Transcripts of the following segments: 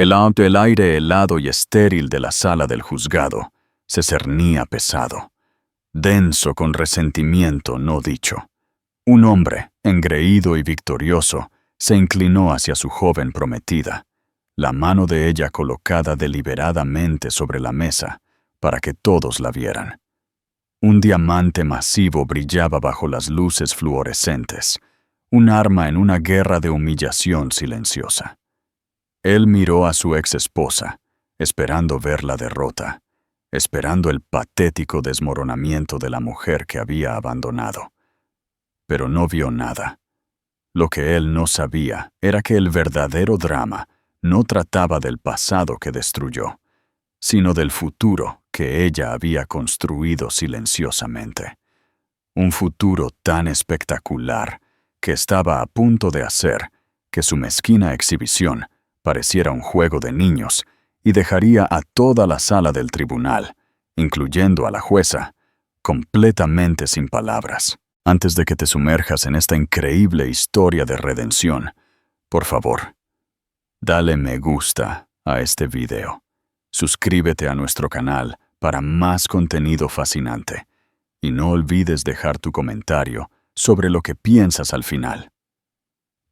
El aire helado y estéril de la sala del juzgado se cernía pesado, denso con resentimiento no dicho. Un hombre, engreído y victorioso, se inclinó hacia su joven prometida, la mano de ella colocada deliberadamente sobre la mesa para que todos la vieran. Un diamante masivo brillaba bajo las luces fluorescentes, un arma en una guerra de humillación silenciosa. Él miró a su ex esposa, esperando ver la derrota, esperando el patético desmoronamiento de la mujer que había abandonado. Pero no vio nada. Lo que él no sabía era que el verdadero drama no trataba del pasado que destruyó, sino del futuro que ella había construido silenciosamente. Un futuro tan espectacular que estaba a punto de hacer que su mezquina exhibición pareciera un juego de niños y dejaría a toda la sala del tribunal, incluyendo a la jueza, completamente sin palabras. Antes de que te sumerjas en esta increíble historia de redención, por favor, dale me gusta a este video. Suscríbete a nuestro canal para más contenido fascinante y no olvides dejar tu comentario sobre lo que piensas al final.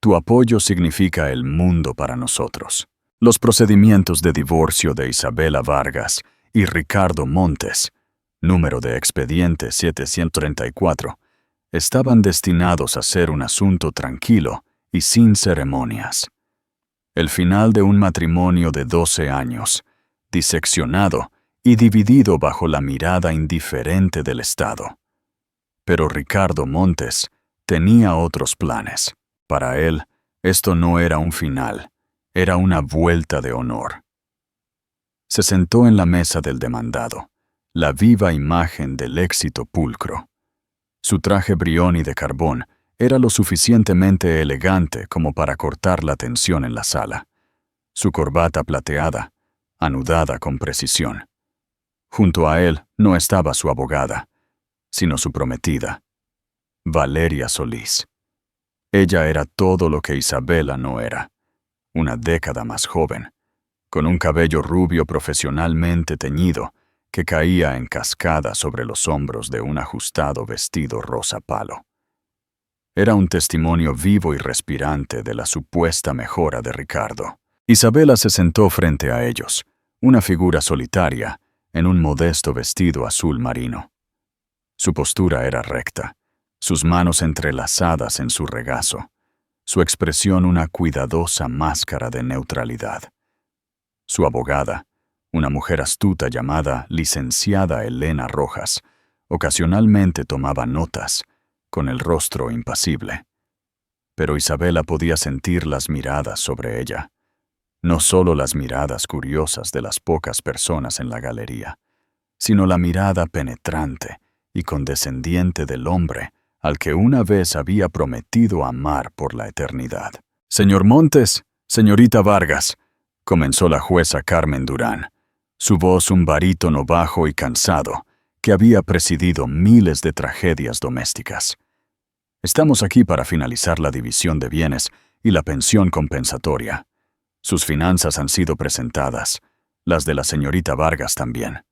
Tu apoyo significa el mundo para nosotros. Los procedimientos de divorcio de Isabela Vargas y Ricardo Montes, número de expediente 734, estaban destinados a ser un asunto tranquilo y sin ceremonias. El final de un matrimonio de 12 años, diseccionado y dividido bajo la mirada indiferente del Estado. Pero Ricardo Montes tenía otros planes. Para él, esto no era un final, era una vuelta de honor. Se sentó en la mesa del demandado, la viva imagen del éxito pulcro. Su traje brioni de carbón era lo suficientemente elegante como para cortar la tensión en la sala. Su corbata plateada, anudada con precisión. Junto a él no estaba su abogada, sino su prometida, Valeria Solís. Ella era todo lo que Isabela no era, una década más joven, con un cabello rubio profesionalmente teñido que caía en cascada sobre los hombros de un ajustado vestido rosa palo. Era un testimonio vivo y respirante de la supuesta mejora de Ricardo. Isabela se sentó frente a ellos, una figura solitaria, en un modesto vestido azul marino. Su postura era recta, sus manos entrelazadas en su regazo, su expresión una cuidadosa máscara de neutralidad. Su abogada, una mujer astuta llamada licenciada Elena Rojas, ocasionalmente tomaba notas, con el rostro impasible. Pero Isabela podía sentir las miradas sobre ella. No solo las miradas curiosas de las pocas personas en la galería, sino la mirada penetrante y condescendiente del hombre al que una vez había prometido amar por la eternidad. «Señor Montes, señorita Vargas», comenzó la jueza Carmen Durán, su voz un barítono bajo y cansado, que había presidido miles de tragedias domésticas. «Estamos aquí para finalizar la división de bienes y la pensión compensatoria. Sus finanzas han sido presentadas, las de la señorita Vargas también.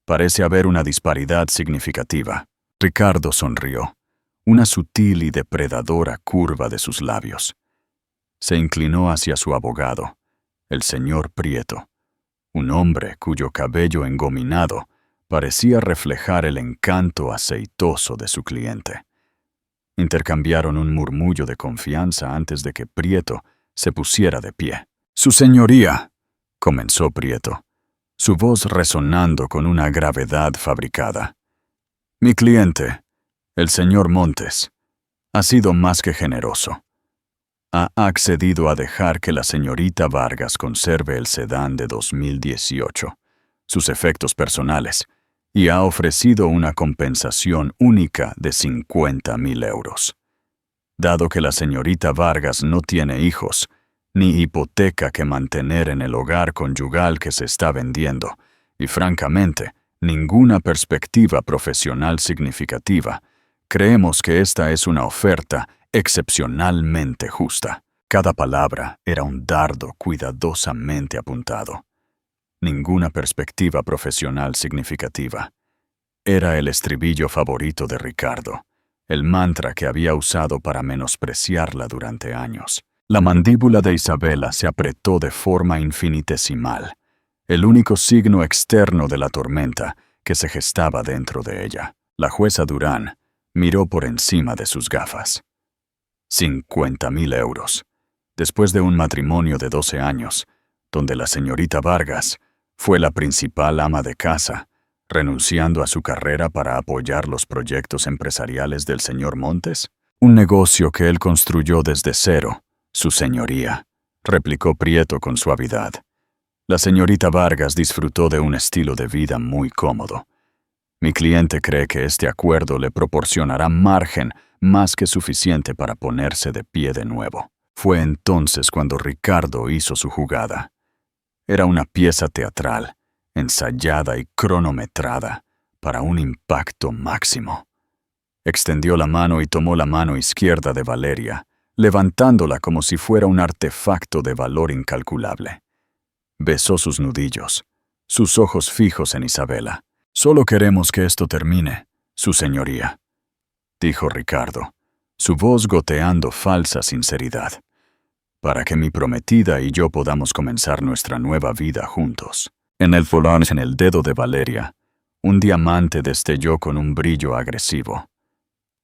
Parece haber una disparidad significativa». Ricardo sonrió, una sutil y depredadora curva de sus labios. Se inclinó hacia su abogado, el señor Prieto, un hombre cuyo cabello engominado parecía reflejar el encanto aceitoso de su cliente. Intercambiaron un murmullo de confianza antes de que Prieto se pusiera de pie. «Su señoría», comenzó Prieto, su voz resonando con una gravedad fabricada. «Mi cliente, el señor Montes, ha sido más que generoso. Ha accedido a dejar que la señorita Vargas conserve el sedán de 2018, sus efectos personales, y ha ofrecido una compensación única de 50.000 euros. Dado que la señorita Vargas no tiene hijos, ni hipoteca que mantener en el hogar conyugal que se está vendiendo, y francamente, ninguna perspectiva profesional significativa, creemos que esta es una oferta excepcionalmente justa». Cada palabra era un dardo cuidadosamente apuntado. Ninguna perspectiva profesional significativa. Era el estribillo favorito de Ricardo, el mantra que había usado para menospreciarla durante años. La mandíbula de Isabela se apretó de forma infinitesimal, el único signo externo de la tormenta que se gestaba dentro de ella. La jueza Durán miró por encima de sus gafas. 50.000 euros. Después de un matrimonio de 12 años, donde la señorita Vargas fue la principal ama de casa, renunciando a su carrera para apoyar los proyectos empresariales del señor Montes, un negocio que él construyó desde cero, su señoría, replicó Prieto con suavidad. La señorita Vargas disfrutó de un estilo de vida muy cómodo. Mi cliente cree que este acuerdo le proporcionará margen más que suficiente para ponerse de pie de nuevo. Fue entonces cuando Ricardo hizo su jugada. Era una pieza teatral, ensayada y cronometrada, para un impacto máximo. Extendió la mano y tomó la mano izquierda de Valeria, levantándola como si fuera un artefacto de valor incalculable. Besó sus nudillos, sus ojos fijos en Isabela. «Solo queremos que esto termine, su señoría», dijo Ricardo, su voz goteando falsa sinceridad, «para que mi prometida y yo podamos comenzar nuestra nueva vida juntos». En el volante en el dedo de Valeria, un diamante destelló con un brillo agresivo.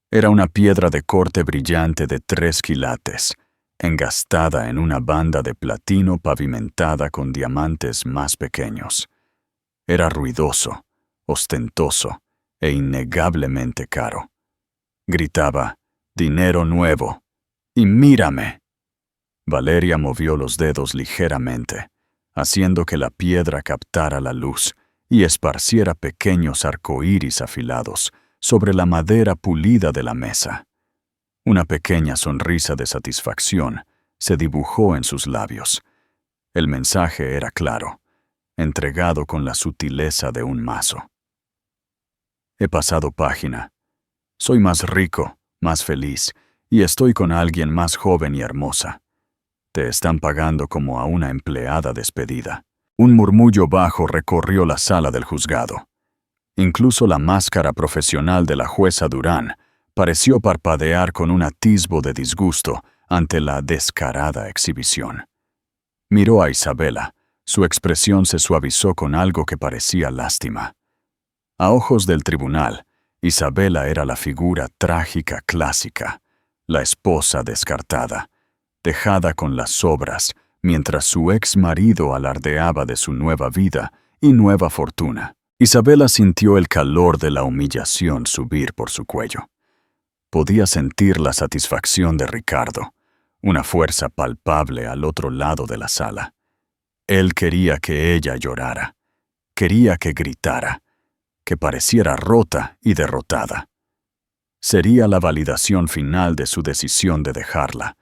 Era una piedra de corte brillante de 3 quilates, engastada en una banda de platino pavimentada con diamantes más pequeños. Era ruidoso, ostentoso e innegablemente caro. Gritaba, «¡Dinero nuevo! ¡Y mírame!». Valeria movió los dedos ligeramente, haciendo que la piedra captara la luz y esparciera pequeños arcoíris afilados sobre la madera pulida de la mesa. Una pequeña sonrisa de satisfacción se dibujó en sus labios. El mensaje era claro, entregado con la sutileza de un mazo. «He pasado página. Soy más rico, más feliz, y estoy con alguien más joven y hermosa. Te están pagando como a una empleada despedida». Un murmullo bajo recorrió la sala del juzgado. Incluso la máscara profesional de la jueza Durán pareció parpadear con un atisbo de disgusto ante la descarada exhibición. Miró a Isabela. Su expresión se suavizó con algo que parecía lástima. A ojos del tribunal, Isabela era la figura trágica clásica, la esposa descartada, dejada con las sobras, mientras su ex marido alardeaba de su nueva vida y nueva fortuna. Isabela sintió el calor de la humillación subir por su cuello. Podía sentir la satisfacción de Ricardo, una fuerza palpable al otro lado de la sala. Él quería que ella llorara, quería que gritara, que pareciera rota y derrotada. Sería la validación final de su decisión de dejarla,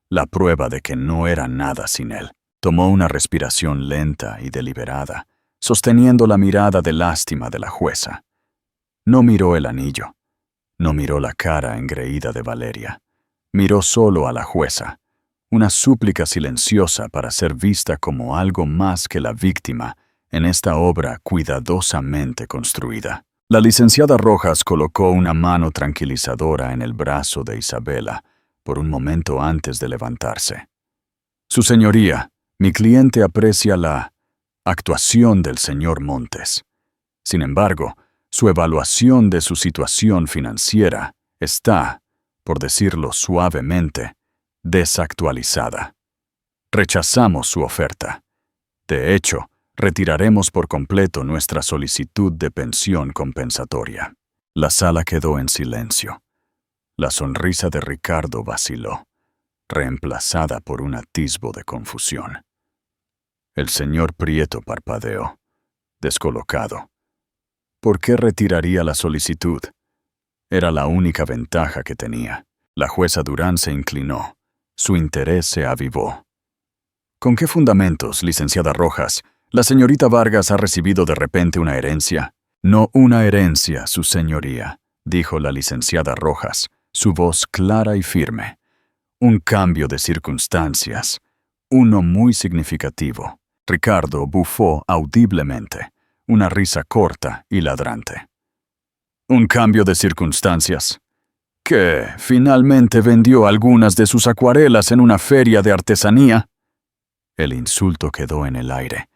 la prueba de que no era nada sin él. Tomó una respiración lenta y deliberada, sosteniendo la mirada de lástima de la jueza. No miró el anillo, no miró la cara engreída de Valeria. Miró solo a la jueza, una súplica silenciosa para ser vista como algo más que la víctima en esta obra cuidadosamente construida. La licenciada Rojas colocó una mano tranquilizadora en el brazo de Isabela por un momento antes de levantarse. «Su señoría, mi cliente aprecia la actuación del señor Montes. Sin embargo, su evaluación de su situación financiera está, por decirlo suavemente, desactualizada. Rechazamos su oferta. De hecho, retiraremos por completo nuestra solicitud de pensión compensatoria». La sala quedó en silencio. La sonrisa de Ricardo vaciló, reemplazada por un atisbo de confusión. El señor Prieto parpadeó, descolocado. ¿Por qué retiraría la solicitud? Era la única ventaja que tenía. La jueza Durán se inclinó. Su interés se avivó. ¿Con qué fundamentos, licenciada Rojas, la señorita Vargas ha recibido de repente una herencia? No una herencia, su señoría, dijo la licenciada Rojas, su voz clara y firme. Un cambio de circunstancias, uno muy significativo. Ricardo bufó audiblemente, una risa corta y ladrante. Un cambio de circunstancias. ¿Qué? ¿Finalmente vendió algunas de sus acuarelas en una feria de artesanía? El insulto quedó en el aire,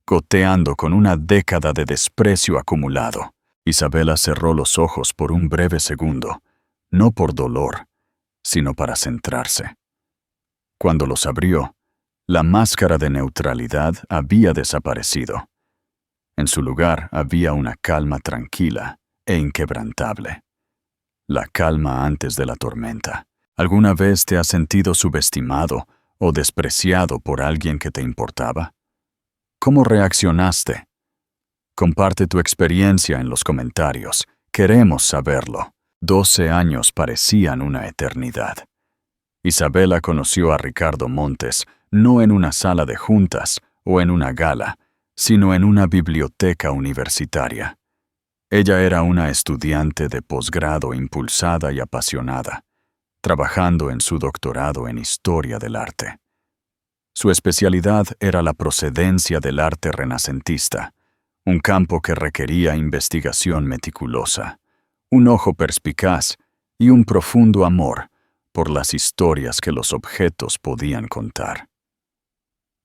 goteando con una década de desprecio acumulado. Isabela cerró los ojos por un breve segundo, no por dolor, sino para centrarse. Cuando los abrió, la máscara de neutralidad había desaparecido. En su lugar había una calma tranquila e inquebrantable. La calma antes de la tormenta. ¿Alguna vez te has sentido subestimado o despreciado por alguien que te importaba? ¿Cómo reaccionaste? Comparte tu experiencia en los comentarios. Queremos saberlo. 12 años parecían una eternidad. Isabela conoció a Ricardo Montes no en una sala de juntas o en una gala, sino en una biblioteca universitaria. Ella era una estudiante de posgrado impulsada y apasionada, trabajando en su doctorado en Historia del Arte. Su especialidad era la procedencia del arte renacentista, un campo que requería investigación meticulosa, un ojo perspicaz y un profundo amor por las historias que los objetos podían contar.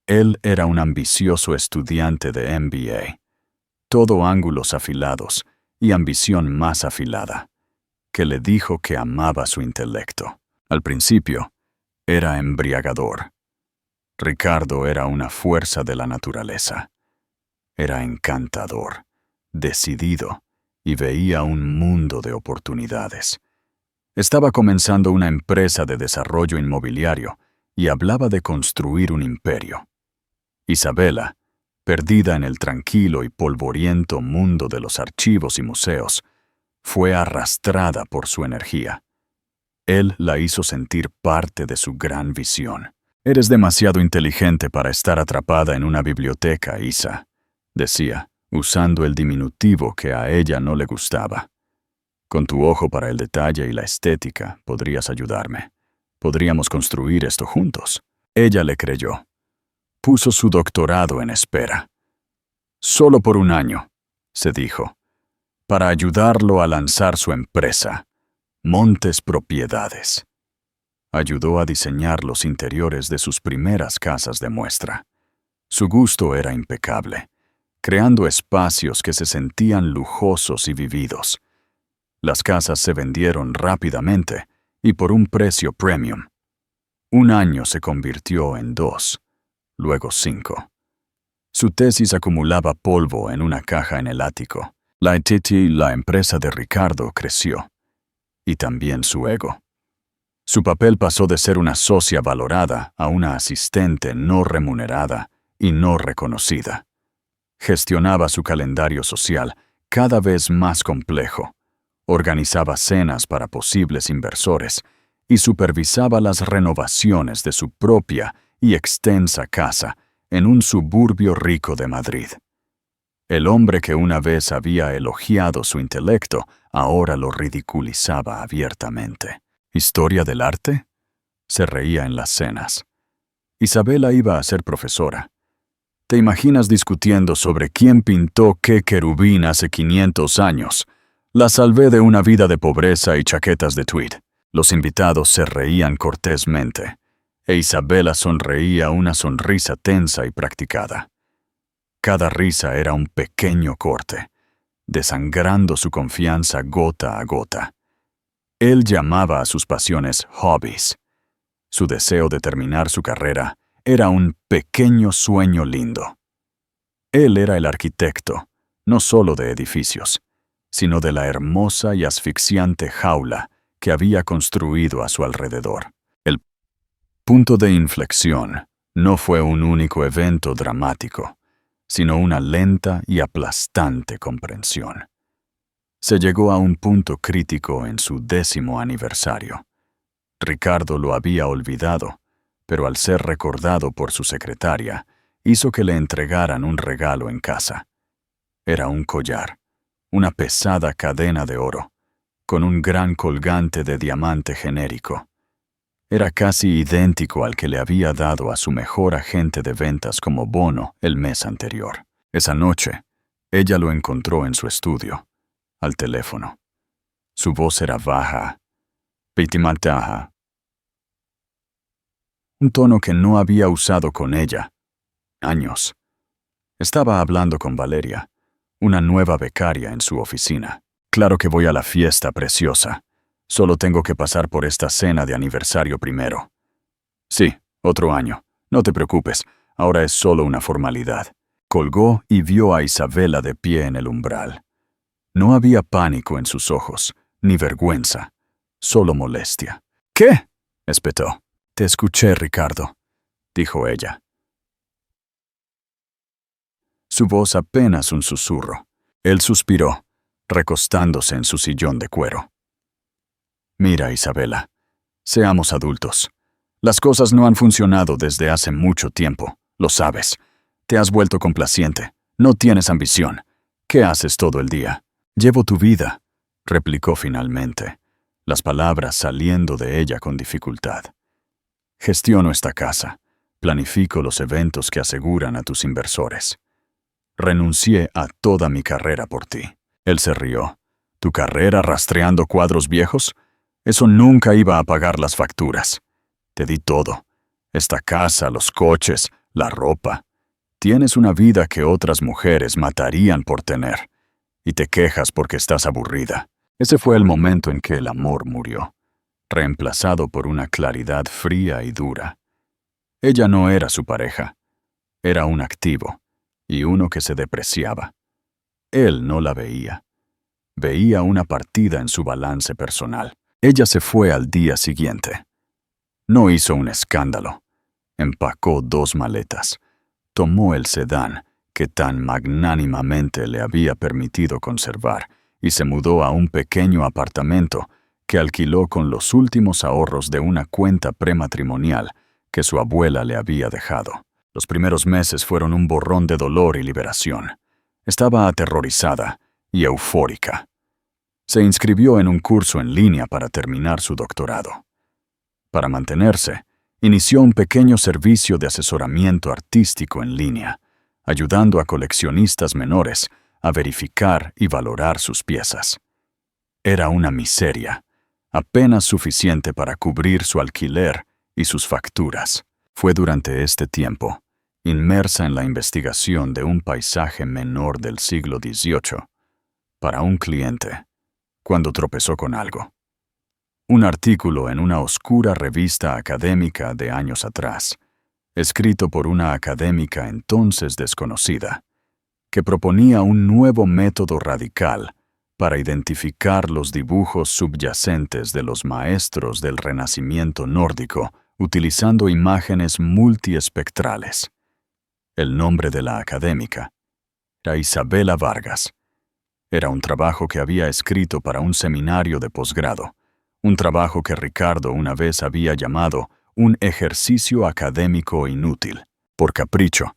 Él era un ambicioso estudiante de MBA, todo ángulos afilados y ambición más afilada, que le dijo que amaba su intelecto. Al principio, era embriagador. Ricardo era una fuerza de la naturaleza. Era encantador, decidido, y veía un mundo de oportunidades. Estaba comenzando una empresa de desarrollo inmobiliario y hablaba de construir un imperio. Isabela, perdida en el tranquilo y polvoriento mundo de los archivos y museos, fue arrastrada por su energía. Él la hizo sentir parte de su gran visión. «Eres demasiado inteligente para estar atrapada en una biblioteca, Isa», decía, usando el diminutivo que a ella no le gustaba. «Con tu ojo para el detalle y la estética podrías ayudarme. Podríamos construir esto juntos». Ella le creyó. Puso su doctorado en espera. «Solo por un año», se dijo, «para ayudarlo a lanzar su empresa, Montes Propiedades». Ayudó a diseñar los interiores de sus primeras casas de muestra. Su gusto era impecable, creando espacios que se sentían lujosos y vividos. Las casas se vendieron rápidamente y por un precio premium. Un año se convirtió en 2, luego 5. Su tesis acumulaba polvo en una caja en el ático. La empresa de Ricardo, creció. Y también su ego. Su papel pasó de ser una socia valorada a una asistente no remunerada y no reconocida. Gestionaba su calendario social, cada vez más complejo. Organizaba cenas para posibles inversores y supervisaba las renovaciones de su propia y extensa casa en un suburbio rico de Madrid. El hombre que una vez había elogiado su intelecto, ahora lo ridiculizaba abiertamente. ¿Historia del arte? Se reía en las cenas. Isabela iba a ser profesora. ¿Te imaginas discutiendo sobre quién pintó qué querubín hace 500 años? La salvé de una vida de pobreza y chaquetas de tweed. Los invitados se reían cortésmente, e Isabela sonreía una sonrisa tensa y practicada. Cada risa era un pequeño corte, desangrando su confianza gota a gota. Él llamaba a sus pasiones hobbies. Su deseo de terminar su carrera era un pequeño sueño lindo. Él era el arquitecto, no solo de edificios, sino de la hermosa y asfixiante jaula que había construido a su alrededor. El punto de inflexión no fue un único evento dramático, sino una lenta y aplastante comprensión. Se llegó a un punto crítico en su 10º aniversario. Ricardo lo había olvidado, pero al ser recordado por su secretaria, hizo que le entregaran un regalo en casa. Era un collar, una pesada cadena de oro, con un gran colgante de diamante genérico. Era casi idéntico al que le había dado a su mejor agente de ventas como bono el mes anterior. Esa noche, ella lo encontró en su estudio, al teléfono. Su voz era baja, pitimaltaja, un tono que no había usado con ella. Años. Estaba hablando con Valeria, una nueva becaria en su oficina. Claro que voy a la fiesta, preciosa. Solo tengo que pasar por esta cena de aniversario primero. Sí, otro año. No te preocupes, ahora es solo una formalidad. Colgó y vio a Isabela de pie en el umbral. No había pánico en sus ojos, ni vergüenza, solo molestia. ¿Qué? Espetó. Te escuché, Ricardo, dijo ella. Su voz apenas un susurro. Él suspiró, recostándose en su sillón de cuero. Mira, Isabela, seamos adultos. Las cosas no han funcionado desde hace mucho tiempo, lo sabes. Te has vuelto complaciente, no tienes ambición. ¿Qué haces todo el día? Llevo tu vida, replicó finalmente, las palabras saliendo de ella con dificultad. Gestiono esta casa, planifico los eventos que aseguran a tus inversores. Renuncié a toda mi carrera por ti. Él se rió. ¿Tu carrera rastreando cuadros viejos? Eso nunca iba a pagar las facturas. Te di todo. Esta casa, los coches, la ropa. Tienes una vida que otras mujeres matarían por tener. Y te quejas porque estás aburrida. Ese fue el momento en que el amor murió, reemplazado por una claridad fría y dura. Ella no era su pareja. Era un activo, y uno que se depreciaba. Él no la veía. Veía una partida en su balance personal. Ella se fue al día siguiente. No hizo un escándalo. Empacó 2 maletas. Tomó el sedán que tan magnánimamente le había permitido conservar y se mudó a un pequeño apartamento que alquiló con los últimos ahorros de una cuenta prematrimonial que su abuela le había dejado. Los primeros meses fueron un borrón de dolor y liberación. Estaba aterrorizada y eufórica. Se inscribió en un curso en línea para terminar su doctorado. Para mantenerse, inició un pequeño servicio de asesoramiento artístico en línea, ayudando a coleccionistas menores a verificar y valorar sus piezas. Era una miseria, apenas suficiente para cubrir su alquiler y sus facturas. Fue durante este tiempo, inmersa en la investigación de un paisaje menor del siglo XVIII, para un cliente, cuando tropezó con algo. Un artículo en una oscura revista académica de años atrás, escrito por una académica entonces desconocida, que proponía un nuevo método radical para identificar los dibujos subyacentes de los maestros del Renacimiento nórdico utilizando imágenes multiespectrales. El nombre de la académica era Isabela Vargas. Era un trabajo que había escrito para un seminario de posgrado, un trabajo que Ricardo una vez había llamado un ejercicio académico inútil. Por capricho,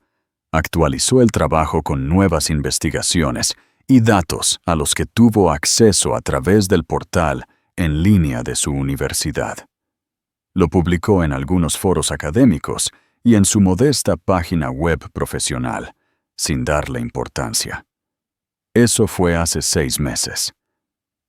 actualizó el trabajo con nuevas investigaciones y datos a los que tuvo acceso a través del portal en línea de su universidad. Lo publicó en algunos foros académicos y en su modesta página web profesional, sin darle importancia. Eso fue hace 6 meses.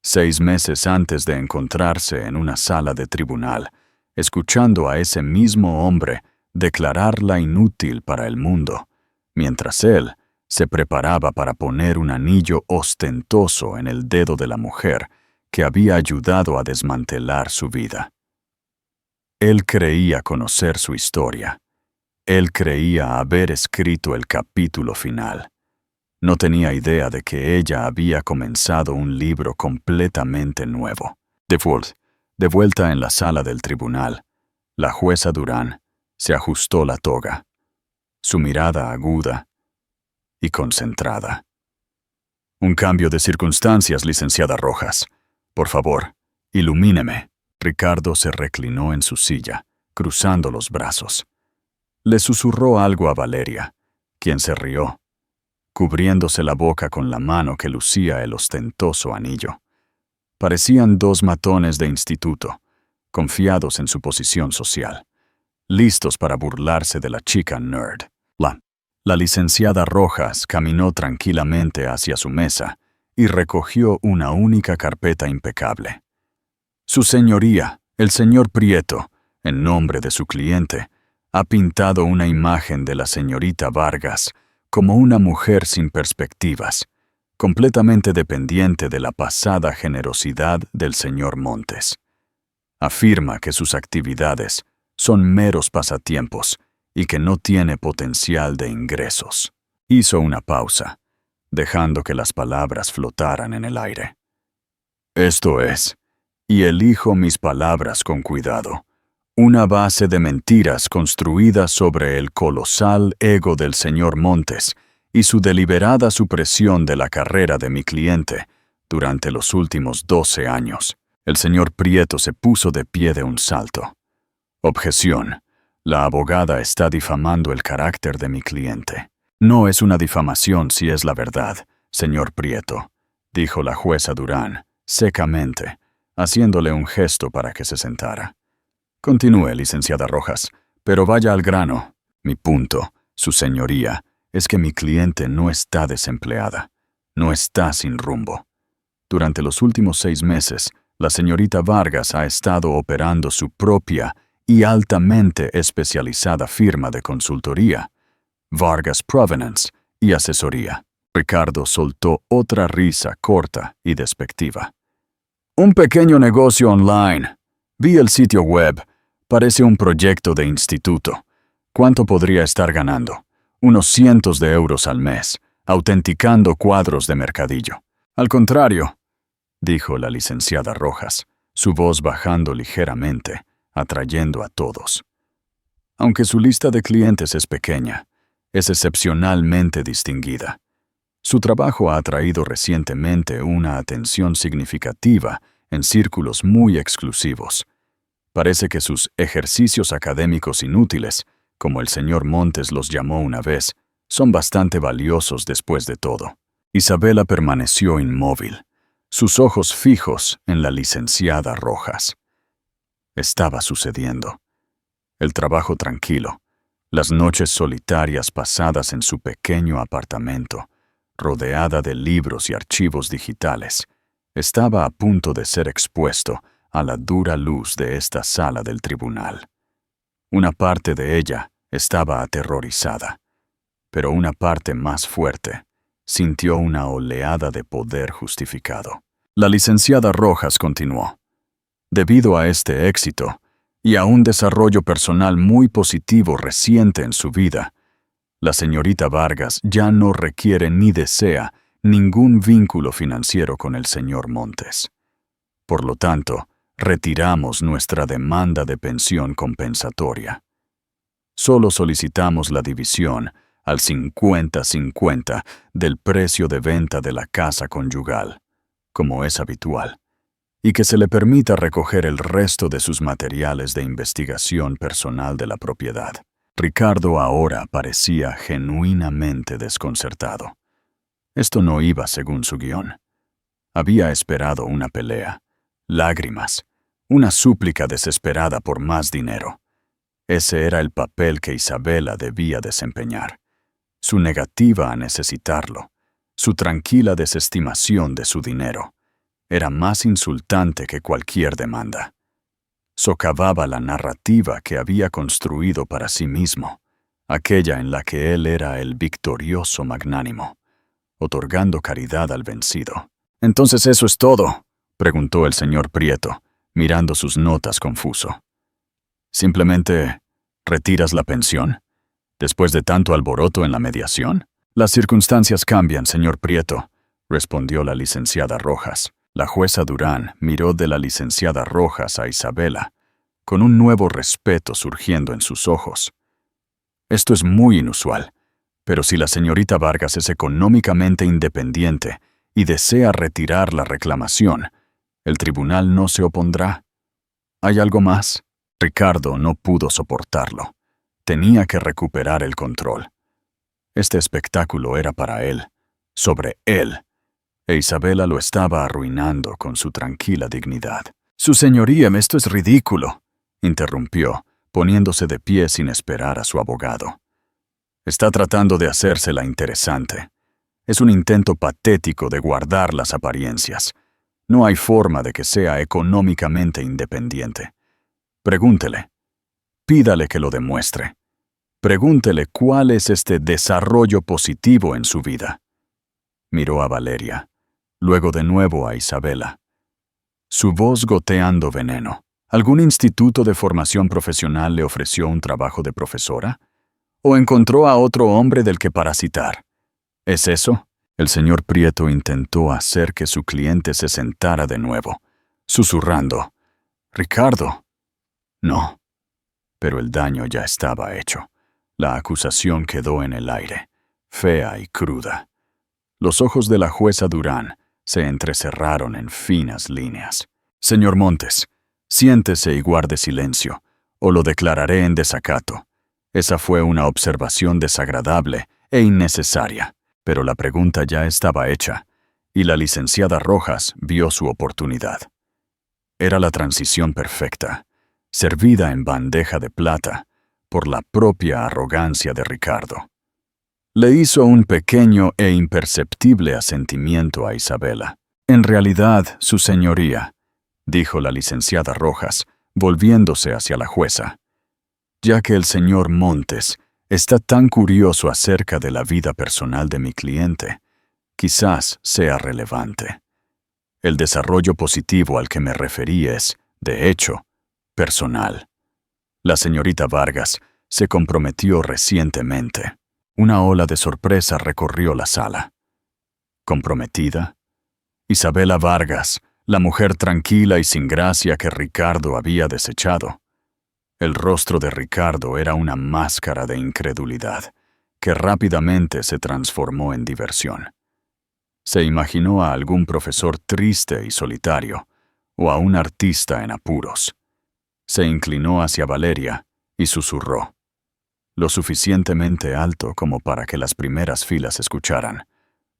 6 meses antes de encontrarse en una sala de tribunal, escuchando a ese mismo hombre declararla inútil para el mundo, mientras él se preparaba para poner un anillo ostentoso en el dedo de la mujer que había ayudado a desmantelar su vida. Él creía conocer su historia. Él creía haber escrito el capítulo final. No tenía idea de que ella había comenzado un libro completamente nuevo. De vuelta en la sala del tribunal, la jueza Durán se ajustó la toga, su mirada aguda y concentrada. Un cambio de circunstancias, licenciada Rojas. Por favor, ilumíneme. Ricardo se reclinó en su silla, cruzando los brazos. Le susurró algo a Valeria, quien se rió, cubriéndose la boca con la mano que lucía el ostentoso anillo. Parecían 2 matones de instituto, confiados en su posición social, listos para burlarse de la chica nerd. La licenciada Rojas caminó tranquilamente hacia su mesa y recogió una única carpeta impecable. Su señoría, el señor Prieto, en nombre de su cliente, ha pintado una imagen de la señorita Vargas como una mujer sin perspectivas, completamente dependiente de la pasada generosidad del señor Montes. Afirma que sus actividades son meros pasatiempos y que no tiene potencial de ingresos. Hizo una pausa, dejando que las palabras flotaran en el aire. Esto es, y elijo mis palabras con cuidado, una base de mentiras construida sobre el colosal ego del señor Montes y su deliberada supresión de la carrera de mi cliente durante los últimos 12 años. El señor Prieto se puso de pie de un salto. Objeción. La abogada está difamando el carácter de mi cliente. No es una difamación si es la verdad, señor Prieto, dijo la jueza Durán, secamente, haciéndole un gesto para que se sentara. Continúe, licenciada Rojas, pero vaya al grano. Mi punto, su señoría, es que mi cliente no está desempleada, no está sin rumbo. Durante los últimos 6 meses, la señorita Vargas ha estado operando su propia y altamente especializada firma de consultoría, Vargas Provenance y asesoría. Ricardo soltó otra risa corta y despectiva. Un pequeño negocio online. Vi el sitio web. Parece un proyecto de instituto. ¿Cuánto podría estar ganando? Unos cientos de euros al mes, autenticando cuadros de mercadillo. Al contrario, dijo la licenciada Rojas, su voz bajando ligeramente, atrayendo a todos. Aunque su lista de clientes es pequeña, es excepcionalmente distinguida. Su trabajo ha atraído recientemente una atención significativa en círculos muy exclusivos. Parece que sus ejercicios académicos inútiles, como el señor Montes los llamó una vez, son bastante valiosos después de todo. Isabela permaneció inmóvil, sus ojos fijos en la licenciada Rojas. Estaba sucediendo. El trabajo tranquilo, las noches solitarias pasadas en su pequeño apartamento, rodeada de libros y archivos digitales, estaba a punto de ser expuesto a la dura luz de esta sala del tribunal. Una parte de ella estaba aterrorizada, pero una parte más fuerte sintió una oleada de poder justificado. La licenciada Rojas continuó. Debido a este éxito y a un desarrollo personal muy positivo reciente en su vida, la señorita Vargas ya no requiere ni desea ningún vínculo financiero con el señor Montes. Por lo tanto, retiramos nuestra demanda de pensión compensatoria. Solo solicitamos la división al 50-50 del precio de venta de la casa conyugal, como es habitual, y que se le permita recoger el resto de sus materiales de investigación personal de la propiedad. Ricardo ahora parecía genuinamente desconcertado. Esto no iba según su guión. Había esperado una pelea, lágrimas, una súplica desesperada por más dinero. Ese era el papel que Isabela debía desempeñar. Su negativa a necesitarlo, su tranquila desestimación de su dinero, era más insultante que cualquier demanda. Socavaba la narrativa que había construido para sí mismo, aquella en la que él era el victorioso magnánimo, otorgando caridad al vencido. «¿Entonces eso es todo?», preguntó el señor Prieto, mirando sus notas confuso. «¿Simplemente retiras la pensión? ¿Después de tanto alboroto en la mediación?» «Las circunstancias cambian, señor Prieto», respondió la licenciada Rojas. La jueza Durán miró de la licenciada Rojas a Isabela, con un nuevo respeto surgiendo en sus ojos. «Esto es muy inusual, pero si la señorita Vargas es económicamente independiente y desea retirar la reclamación, el tribunal no se opondrá. ¿Hay algo más?» Ricardo no pudo soportarlo. Tenía que recuperar el control. Este espectáculo era para él, sobre él, e Isabela lo estaba arruinando con su tranquila dignidad. Su señoría, esto es ridículo, interrumpió, poniéndose de pie sin esperar a su abogado. Está tratando de hacérsela interesante. Es un intento patético de guardar las apariencias. No hay forma de que sea económicamente independiente. Pregúntele. Pídale que lo demuestre. Pregúntele cuál es este desarrollo positivo en su vida. Miró a Valeria, luego de nuevo a Isabela. Su voz goteando veneno. ¿Algún instituto de formación profesional le ofreció un trabajo de profesora? ¿O encontró a otro hombre del que parasitar? ¿Es eso? El señor Prieto intentó hacer que su cliente se sentara de nuevo, susurrando. «Ricardo». No. Pero el daño ya estaba hecho. La acusación quedó en el aire, fea y cruda. Los ojos de la jueza Durán se entrecerraron en finas líneas. «Señor Montes, siéntese y guarde silencio, o lo declararé en desacato. Esa fue una observación desagradable e innecesaria». Pero la pregunta ya estaba hecha, y la licenciada Rojas vio su oportunidad. Era la transición perfecta, servida en bandeja de plata por la propia arrogancia de Ricardo. Le hizo un pequeño e imperceptible asentimiento a Isabela. «En realidad, su señoría», dijo la licenciada Rojas, volviéndose hacia la jueza, «ya que el señor Montes está tan curioso acerca de la vida personal de mi cliente, quizás sea relevante. El desarrollo positivo al que me referí es, de hecho, personal. La señorita Vargas se comprometió recientemente». Una ola de sorpresa recorrió la sala. ¿Comprometida? Isabela Vargas, la mujer tranquila y sin gracia que Ricardo había desechado. El rostro de Ricardo era una máscara de incredulidad, que rápidamente se transformó en diversión. Se imaginó a algún profesor triste y solitario, o a un artista en apuros. Se inclinó hacia Valeria y susurró, lo suficientemente alto como para que las primeras filas escucharan,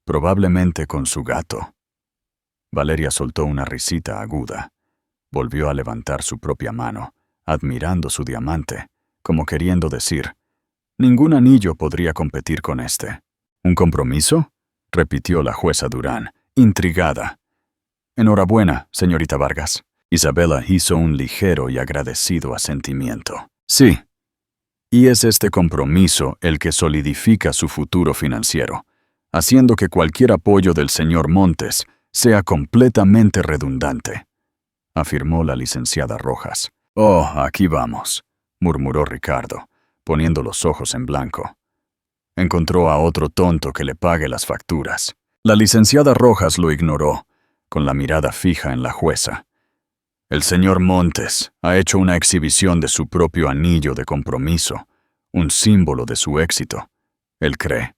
probablemente con su gato. Valeria soltó una risita aguda. Volvió a levantar su propia mano, admirando su diamante, como queriendo decir, ningún anillo podría competir con este. ¿Un compromiso?, repitió la jueza Durán, intrigada. Enhorabuena, señorita Vargas. Isabela hizo un ligero y agradecido asentimiento. Sí. Y es este compromiso el que solidifica su futuro financiero, haciendo que cualquier apoyo del señor Montes sea completamente redundante, afirmó la licenciada Rojas. Oh, aquí vamos, murmuró Ricardo, poniendo los ojos en blanco. Encontró a otro tonto que le pague las facturas. La licenciada Rojas lo ignoró, con la mirada fija en la jueza. El señor Montes ha hecho una exhibición de su propio anillo de compromiso, un símbolo de su éxito. Él cree.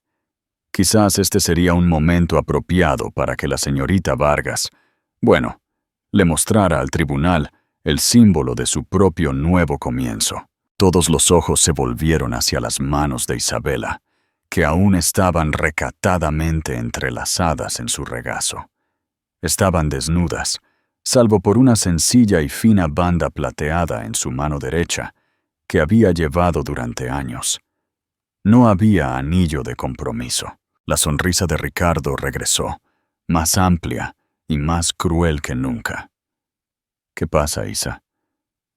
Quizás este sería un momento apropiado para que la señorita Vargas, le mostrara al tribunal el símbolo de su propio nuevo comienzo. Todos los ojos se volvieron hacia las manos de Isabela, que aún estaban recatadamente entrelazadas en su regazo. Estaban desnudas, salvo por una sencilla y fina banda plateada en su mano derecha, que había llevado durante años. No había anillo de compromiso. La sonrisa de Ricardo regresó, más amplia y más cruel que nunca. ¿Qué pasa, Isa?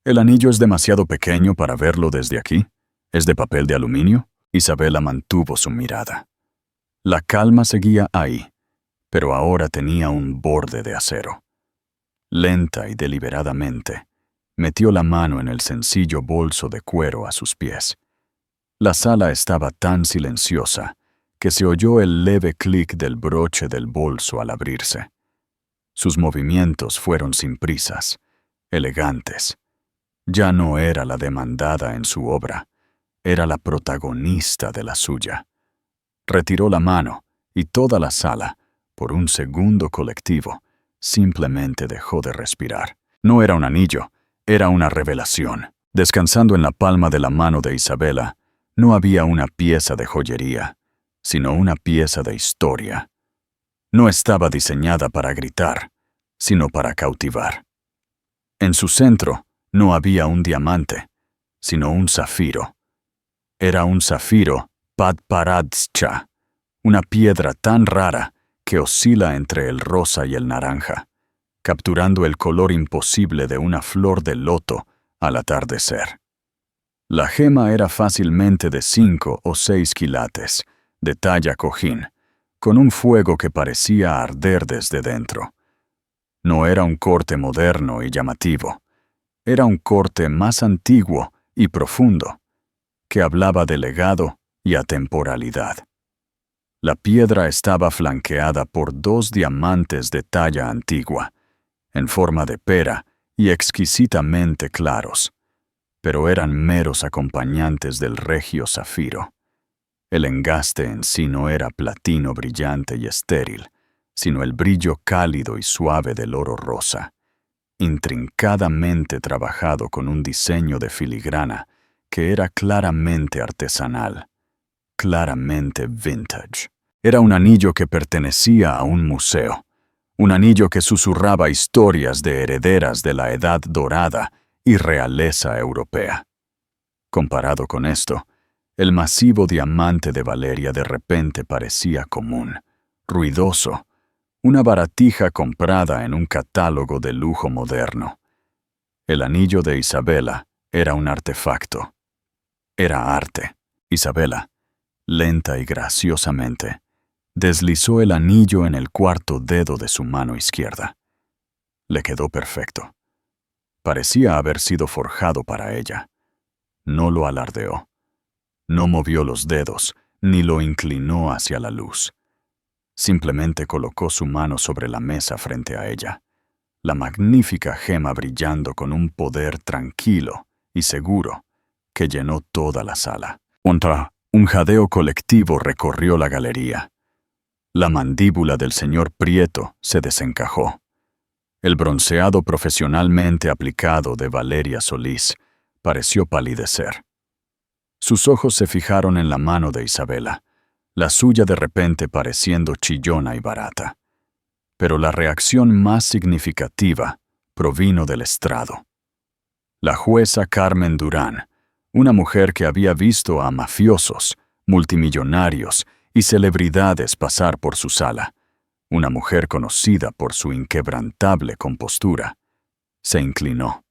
¿El anillo es demasiado pequeño para verlo desde aquí? ¿Es de papel de aluminio? Isabela mantuvo su mirada. La calma seguía ahí, pero ahora tenía un borde de acero. Lenta y deliberadamente, metió la mano en el sencillo bolso de cuero a sus pies. La sala estaba tan silenciosa que se oyó el leve clic del broche del bolso al abrirse. Sus movimientos fueron sin prisas, elegantes. Ya no era la demandada en su obra, era la protagonista de la suya. Retiró la mano y toda la sala, por un segundo colectivo, simplemente dejó de respirar. No era un anillo, era una revelación. Descansando en la palma de la mano de Isabela, no había una pieza de joyería, sino una pieza de historia. No estaba diseñada para gritar, sino para cautivar. En su centro no había un diamante, sino un zafiro. Era un zafiro Padparadscha, una piedra tan rara que oscila entre el rosa y el naranja, capturando el color imposible de una flor de loto al atardecer. La gema era fácilmente de 5 o 6 quilates, de talla cojín, con un fuego que parecía arder desde dentro. No era un corte moderno y llamativo, era un corte más antiguo y profundo, que hablaba de legado y atemporalidad. La piedra estaba flanqueada por 2 diamantes de talla antigua, en forma de pera y exquisitamente claros, pero eran meros acompañantes del regio zafiro. El engaste en sí no era platino brillante y estéril, sino el brillo cálido y suave del oro rosa, intrincadamente trabajado con un diseño de filigrana que era claramente artesanal, claramente vintage. Era un anillo que pertenecía a un museo, un anillo que susurraba historias de herederas de la Edad Dorada y realeza europea. Comparado con esto, el masivo diamante de Valeria de repente parecía común, ruidoso, una baratija comprada en un catálogo de lujo moderno. El anillo de Isabela era un artefacto. Era arte. Isabela, lenta y graciosamente, deslizó el anillo en el cuarto dedo de su mano izquierda. Le quedó perfecto. Parecía haber sido forjado para ella. No lo alardeó. No movió los dedos, ni lo inclinó hacia la luz. Simplemente colocó su mano sobre la mesa frente a ella, la magnífica gema brillando con un poder tranquilo y seguro que llenó toda la sala. Un jadeo colectivo recorrió la galería. La mandíbula del señor Prieto se desencajó. El bronceado profesionalmente aplicado de Valeria Solís pareció palidecer. Sus ojos se fijaron en la mano de Isabela, la suya de repente pareciendo chillona y barata. Pero la reacción más significativa provino del estrado. La jueza Carmen Durán, una mujer que había visto a mafiosos, multimillonarios y celebridades pasar por su sala, una mujer conocida por su inquebrantable compostura, se inclinó.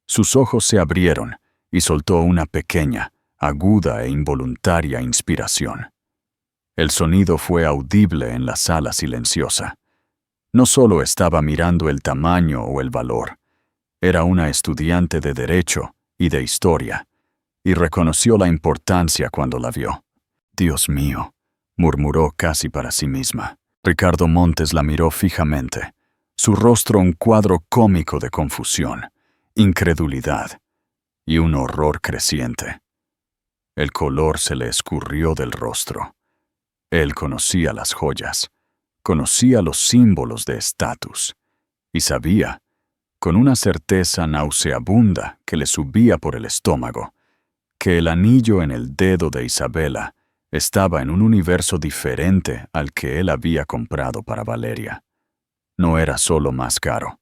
Sus ojos se abrieron y soltó una pequeña, aguda e involuntaria inspiración. El sonido fue audible en la sala silenciosa. No solo estaba mirando el tamaño o el valor, era una estudiante de Derecho y de Historia, y reconoció la importancia cuando la vio. «Dios mío», murmuró casi para sí misma. Ricardo Montes la miró fijamente, su rostro un cuadro cómico de confusión, incredulidad y un horror creciente. El color se le escurrió del rostro. Él conocía las joyas, conocía los símbolos de estatus, y sabía, con una certeza nauseabunda que le subía por el estómago, que el anillo en el dedo de Isabela estaba en un universo diferente al que él había comprado para Valeria. No era solo más caro.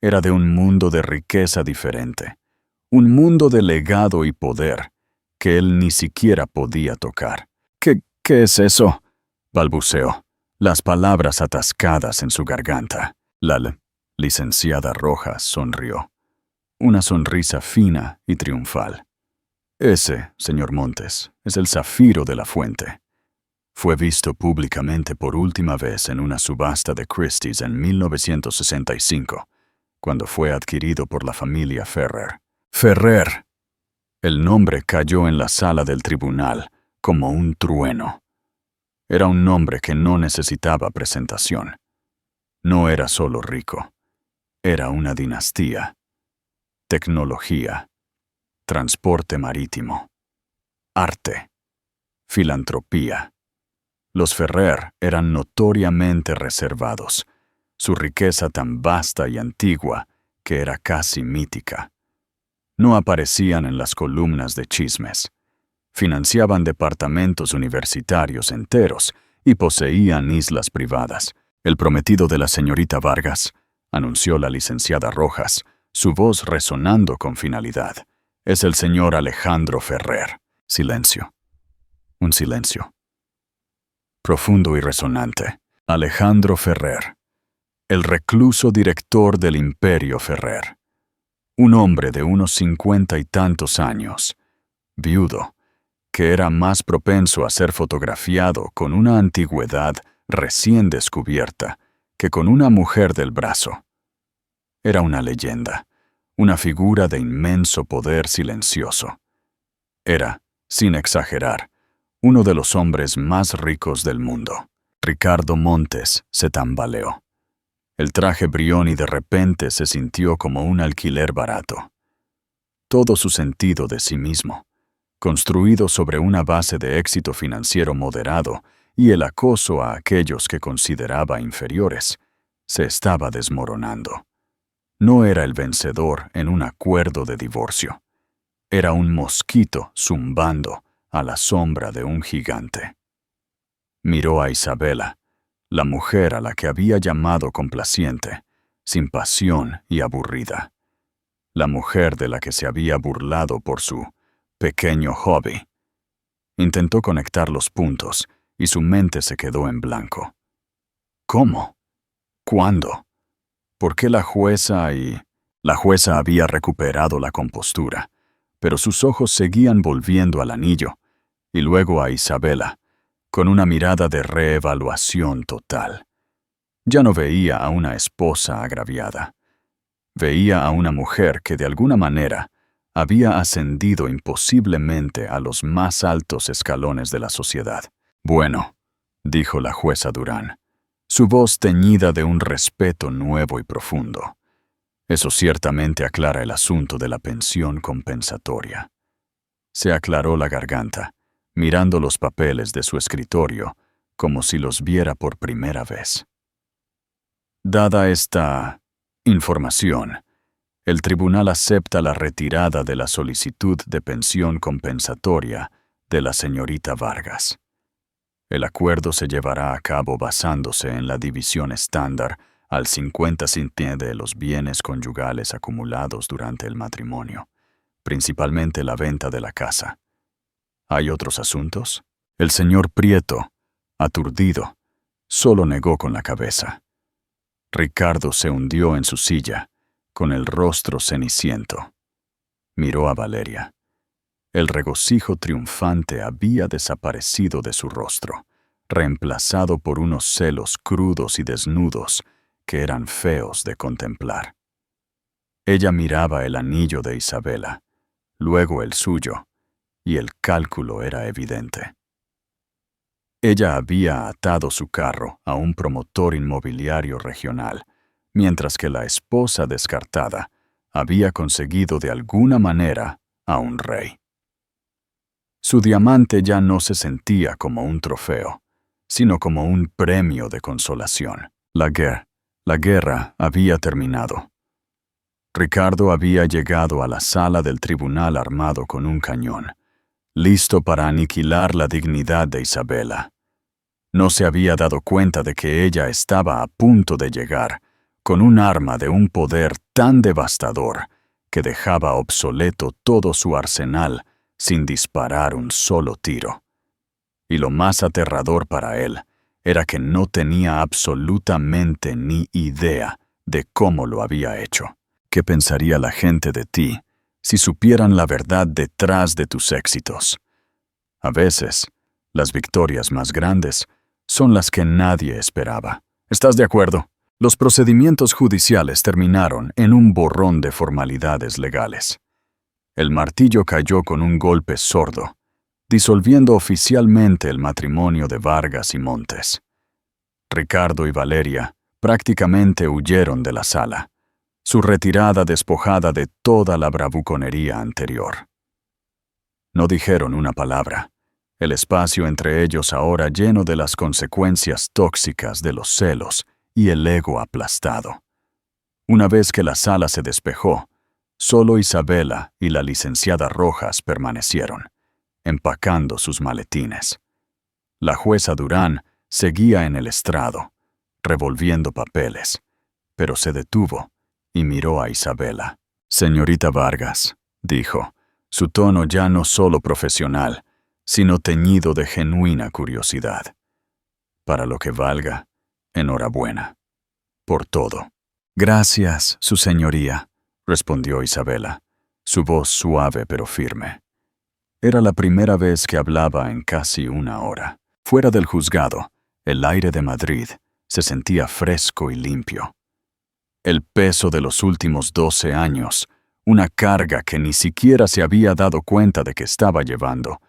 Era de un mundo de riqueza diferente, un mundo de legado y poder que él ni siquiera podía tocar. ¿Qué es eso?», balbuceó, las palabras atascadas en su garganta. La licenciada Rojas sonrió, una sonrisa fina y triunfal. «Ese, señor Montes, es el zafiro de la fuente. Fue visto públicamente por última vez en una subasta de Christie's en 1965, cuando fue adquirido por la familia Ferrer». «Ferrer». El nombre cayó en la sala del tribunal como un trueno. Era un nombre que no necesitaba presentación. No era solo rico. Era una dinastía. Tecnología. Transporte marítimo. Arte. Filantropía. Los Ferrer eran notoriamente reservados, su riqueza tan vasta y antigua que era casi mítica. No aparecían en las columnas de chismes. Financiaban departamentos universitarios enteros y poseían islas privadas. «El prometido de la señorita Vargas», anunció la licenciada Rojas, su voz resonando con finalidad. «Es el señor Alejandro Ferrer». Silencio. Un silencio. Profundo y resonante. Alejandro Ferrer. El recluso director del Imperio Ferrer. Un hombre de unos 50 y tantos años, viudo, que era más propenso a ser fotografiado con una antigüedad recién descubierta que con una mujer del brazo. Era una leyenda, una figura de inmenso poder silencioso. Era, sin exagerar, uno de los hombres más ricos del mundo. Ricardo Montes se tambaleó. El traje Brioni de repente se sintió como un alquiler barato. Todo su sentido de sí mismo, construido sobre una base de éxito financiero moderado y el acoso a aquellos que consideraba inferiores, se estaba desmoronando. No era el vencedor en un acuerdo de divorcio. Era un mosquito zumbando a la sombra de un gigante. Miró a Isabela, la mujer a la que había llamado complaciente, sin pasión y aburrida. La mujer de la que se había burlado por su pequeño hobby. Intentó conectar los puntos y su mente se quedó en blanco. ¿Cómo? ¿Cuándo? ¿Por qué la jueza La jueza había recuperado la compostura, pero sus ojos seguían volviendo al anillo, y luego a Isabela, con una mirada de reevaluación total. Ya no veía a una esposa agraviada. Veía a una mujer que de alguna manera había ascendido imposiblemente a los más altos escalones de la sociedad. «Bueno», dijo la jueza Durán, su voz teñida de un respeto nuevo y profundo. «Eso ciertamente aclara el asunto de la pensión compensatoria». Se aclaró la garganta, mirando los papeles de su escritorio como si los viera por primera vez. «Dada esta información, el tribunal acepta la retirada de la solicitud de pensión compensatoria de la señorita Vargas. El acuerdo se llevará a cabo basándose en la división estándar al 50% de los bienes conyugales acumulados durante el matrimonio, principalmente la venta de la casa. ¿Hay otros asuntos?». El señor Prieto, aturdido, solo negó con la cabeza. Ricardo se hundió en su silla, con el rostro ceniciento. Miró a Valeria. El regocijo triunfante había desaparecido de su rostro, reemplazado por unos celos crudos y desnudos que eran feos de contemplar. Ella miraba el anillo de Isabela, luego el suyo, y el cálculo era evidente. Ella había atado su carro a un promotor inmobiliario regional, mientras que la esposa descartada había conseguido de alguna manera a un rey. Su diamante ya no se sentía como un trofeo, sino como un premio de consolación. La guerra había terminado. Ricardo había llegado a la sala del tribunal armado con un cañón, listo para aniquilar la dignidad de Isabela. No se había dado cuenta de que ella estaba a punto de llegar, con un arma de un poder tan devastador que dejaba obsoleto todo su arsenal sin disparar un solo tiro. Y lo más aterrador para él era que no tenía absolutamente ni idea de cómo lo había hecho. ¿Qué pensaría la gente de ti si supieran la verdad detrás de tus éxitos? A veces, las victorias más grandes son las que nadie esperaba. ¿Estás de acuerdo? Los procedimientos judiciales terminaron en un borrón de formalidades legales. El martillo cayó con un golpe sordo, disolviendo oficialmente el matrimonio de Vargas y Montes. Ricardo y Valeria prácticamente huyeron de la sala, su retirada despojada de toda la bravuconería anterior. No dijeron una palabra, el espacio entre ellos ahora lleno de las consecuencias tóxicas de los celos y el ego aplastado. Una vez que la sala se despejó, solo Isabela y la licenciada Rojas permanecieron, empacando sus maletines. La jueza Durán seguía en el estrado, revolviendo papeles, pero se detuvo y miró a Isabela. Señorita Vargas, dijo, su tono ya no solo profesional, sino teñido de genuina curiosidad. Para lo que valga, enhorabuena. Por todo. Gracias, su señoría, respondió Isabela, su voz suave pero firme. Era la primera vez que hablaba en casi una hora. Fuera del juzgado, el aire de Madrid se sentía fresco y limpio. El peso de los últimos 12 años, una carga que ni siquiera se había dado cuenta de que estaba llevando,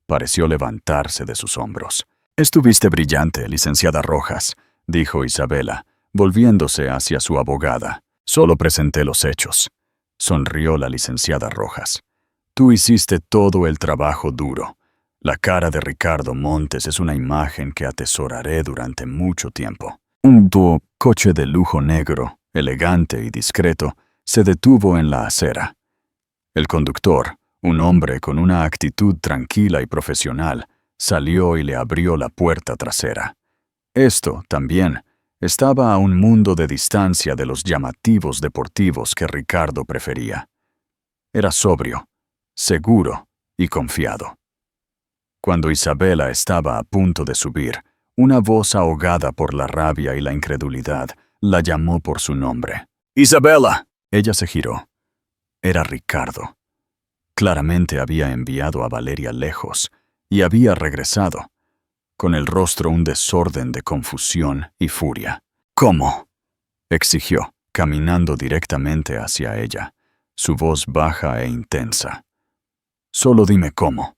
pareció levantarse de sus hombros. «Estuviste brillante, licenciada Rojas», dijo Isabela, volviéndose hacia su abogada. «Solo presenté los hechos», sonrió la licenciada Rojas. «Tú hiciste todo el trabajo duro. La cara de Ricardo Montes es una imagen que atesoraré durante mucho tiempo». Un coche de lujo negro, elegante y discreto, se detuvo en la acera. El conductor, un hombre con una actitud tranquila y profesional, salió y le abrió la puerta trasera. Esto, también, estaba a un mundo de distancia de los llamativos deportivos que Ricardo prefería. Era sobrio, seguro y confiado. Cuando Isabela estaba a punto de subir, una voz ahogada por la rabia y la incredulidad la llamó por su nombre. «¡Isabela!». Ella se giró. Era Ricardo. Claramente había enviado a Valeria lejos y había regresado, con el rostro un desorden de confusión y furia. «¿Cómo?», exigió, caminando directamente hacia ella, su voz baja e intensa. «Solo dime cómo.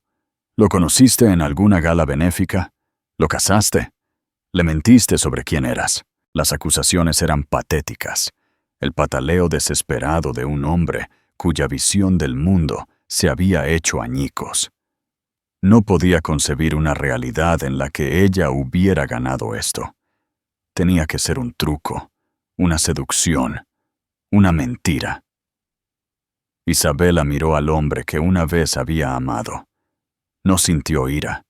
¿Lo conociste en alguna gala benéfica? ¿Lo casaste? ¿Le mentiste sobre quién eras?». Las acusaciones eran patéticas. El pataleo desesperado de un hombre cuya visión del mundo se había hecho añicos. No podía concebir una realidad en la que ella hubiera ganado esto. Tenía que ser un truco, una seducción, una mentira. Isabela miró al hombre que una vez había amado. No sintió ira,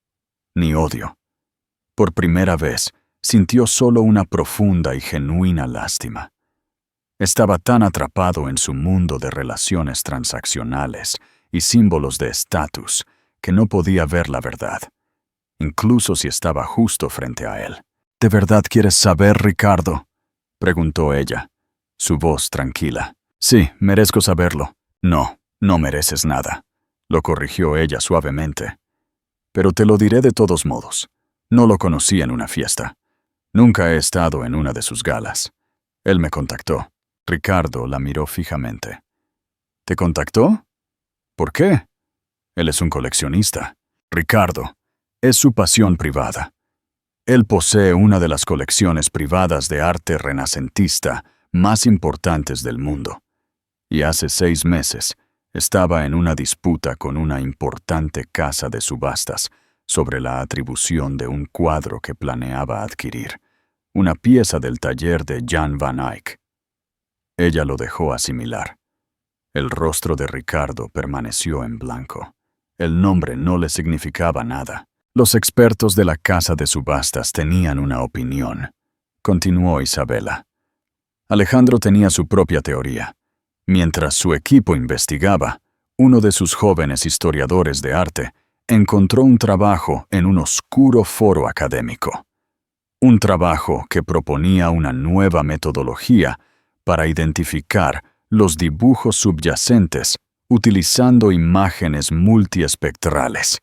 ni odio. Por primera vez, sintió solo una profunda y genuina lástima. Estaba tan atrapado en su mundo de relaciones transaccionales y símbolos de estatus que no podía ver la verdad, incluso si estaba justo frente a él. «¿De verdad quieres saber, Ricardo?», preguntó ella, su voz tranquila. «Sí, merezco saberlo». «No, no mereces nada», lo corrigió ella suavemente. «Pero te lo diré de todos modos. No lo conocí en una fiesta. Nunca he estado en una de sus galas. Él me contactó». Ricardo la miró fijamente. «¿Te contactó? ¿Por qué?». «Él es un coleccionista. Ricardo, es su pasión privada. Él posee una de las colecciones privadas de arte renacentista más importantes del mundo. Y hace 6 meses estaba en una disputa con una importante casa de subastas sobre la atribución de un cuadro que planeaba adquirir, una pieza del taller de Jan van Eyck». Ella lo dejó asimilar. El rostro de Ricardo permaneció en blanco. El nombre no le significaba nada. «Los expertos de la casa de subastas tenían una opinión», continuó Isabela. «Alejandro tenía su propia teoría. Mientras su equipo investigaba, uno de sus jóvenes historiadores de arte encontró un trabajo en un oscuro foro académico. Un trabajo que proponía una nueva metodología para identificar los dibujos subyacentes utilizando imágenes multiespectrales,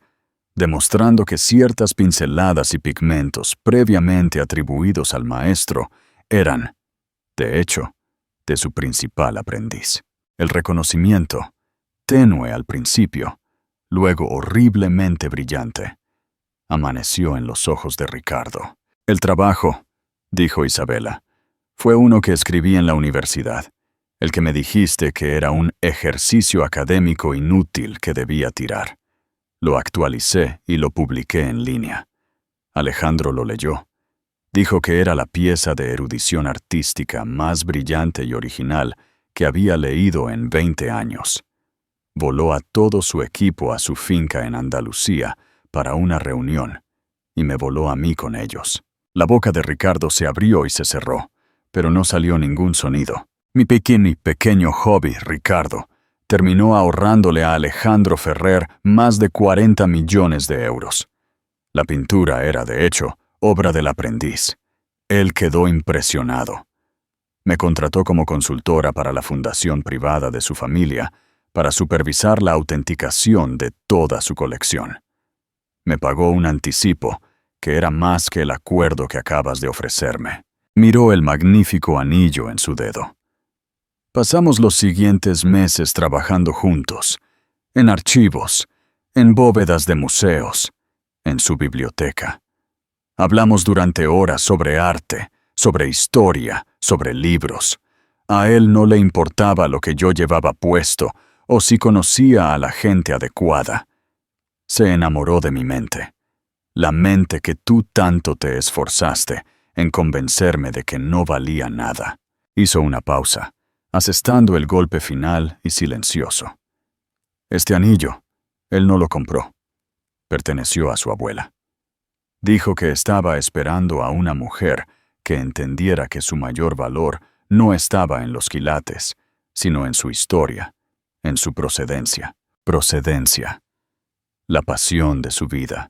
demostrando que ciertas pinceladas y pigmentos previamente atribuidos al maestro eran, de hecho, de su principal aprendiz. El reconocimiento, tenue al principio, luego horriblemente brillante, amaneció en los ojos de Ricardo. «El trabajo», dijo Isabela, «fue uno que escribí en la universidad, el que me dijiste que era un ejercicio académico inútil que debía tirar. Lo actualicé y lo publiqué en línea. Alejandro lo leyó. Dijo que era la pieza de erudición artística más brillante y original que había leído en 20 años. Voló a todo su equipo a su finca en Andalucía para una reunión, y me voló a mí con ellos». La boca de Ricardo se abrió y se cerró, pero no salió ningún sonido. Mi pequeño hobby, Ricardo, terminó ahorrándole a Alejandro Ferrer más de 40 millones de euros. La pintura era, de hecho, obra del aprendiz. Él quedó impresionado. Me contrató como consultora para la fundación privada de su familia para supervisar la autenticación de toda su colección. Me pagó un anticipo que era más que el acuerdo que acabas de ofrecerme. Miró el magnífico anillo en su dedo. Pasamos los siguientes meses trabajando juntos, en archivos, en bóvedas de museos, en su biblioteca. Hablamos durante horas sobre arte, sobre historia, sobre libros. A él no le importaba lo que yo llevaba puesto o si conocía a la gente adecuada. Se enamoró de mi mente, la mente que tú tanto te esforzaste en convencerme de que no valía nada. Hizo una pausa, asestando el golpe final y silencioso. Este anillo, él no lo compró. Perteneció a su abuela. Dijo que estaba esperando a una mujer que entendiera que su mayor valor no estaba en los quilates, sino en su historia, en su procedencia. Procedencia. La pasión de su vida.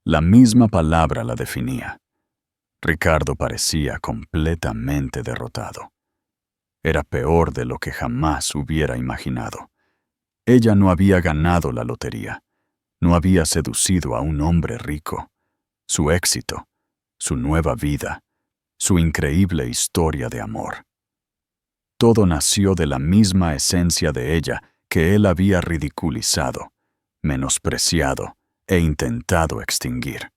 La misma palabra la definía. Ricardo parecía completamente derrotado. Era peor de lo que jamás hubiera imaginado. Ella no había ganado la lotería. No había seducido a un hombre rico. Su éxito, su nueva vida, su increíble historia de amor. Todo nació de la misma esencia de ella que él había ridiculizado, menospreciado e intentado extinguir.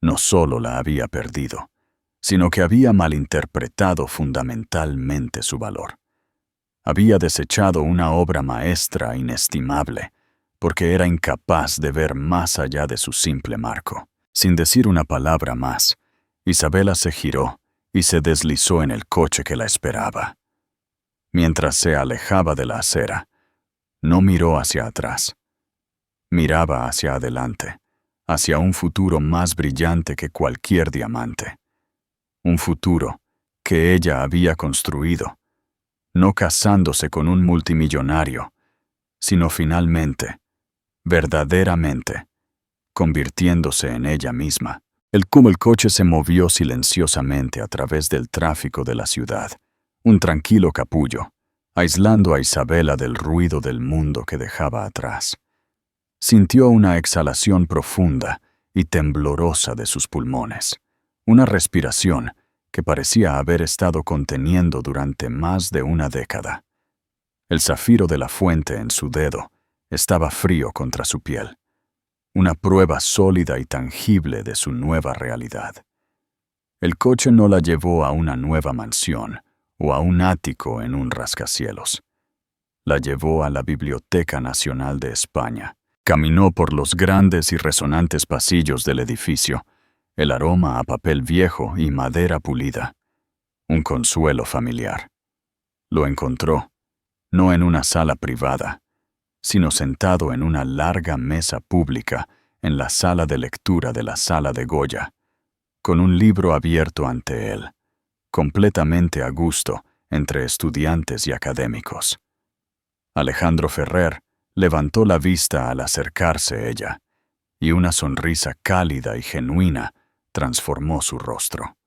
No solo la había perdido, sino que había malinterpretado fundamentalmente su valor. Había desechado una obra maestra inestimable, porque era incapaz de ver más allá de su simple marco. Sin decir una palabra más, Isabela se giró y se deslizó en el coche que la esperaba. Mientras se alejaba de la acera, no miró hacia atrás. Miraba hacia adelante, hacia un futuro más brillante que cualquier diamante. Un futuro que ella había construido, no casándose con un multimillonario, sino finalmente, verdaderamente, convirtiéndose en ella misma. El coche se movió silenciosamente a través del tráfico de la ciudad, un tranquilo capullo, aislando a Isabela del ruido del mundo que dejaba atrás. Sintió una exhalación profunda y temblorosa de sus pulmones, una respiración que parecía haber estado conteniendo durante más de una década. El zafiro de la fuente en su dedo estaba frío contra su piel, una prueba sólida y tangible de su nueva realidad. El coche no la llevó a una nueva mansión o a un ático en un rascacielos. La llevó a la Biblioteca Nacional de España. Caminó por los grandes y resonantes pasillos del edificio, el aroma a papel viejo y madera pulida. Un consuelo familiar. Lo encontró, no en una sala privada, sino sentado en una larga mesa pública en la sala de lectura de la Sala de Goya, con un libro abierto ante él, completamente a gusto entre estudiantes y académicos. Alejandro Ferrer levantó la vista al acercarse ella, y una sonrisa cálida y genuina transformó su rostro.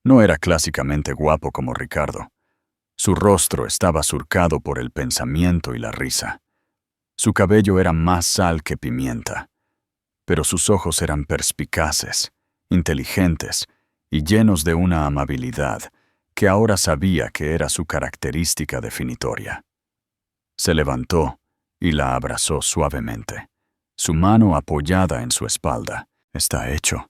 No era clásicamente guapo como Ricardo. Su rostro estaba surcado por el pensamiento y la risa. Su cabello era más sal que pimienta, pero sus ojos eran perspicaces, inteligentes y llenos de una amabilidad que ahora sabía que era su característica definitoria. Se levantó y la abrazó suavemente, su mano apoyada en su espalda. «Está hecho»,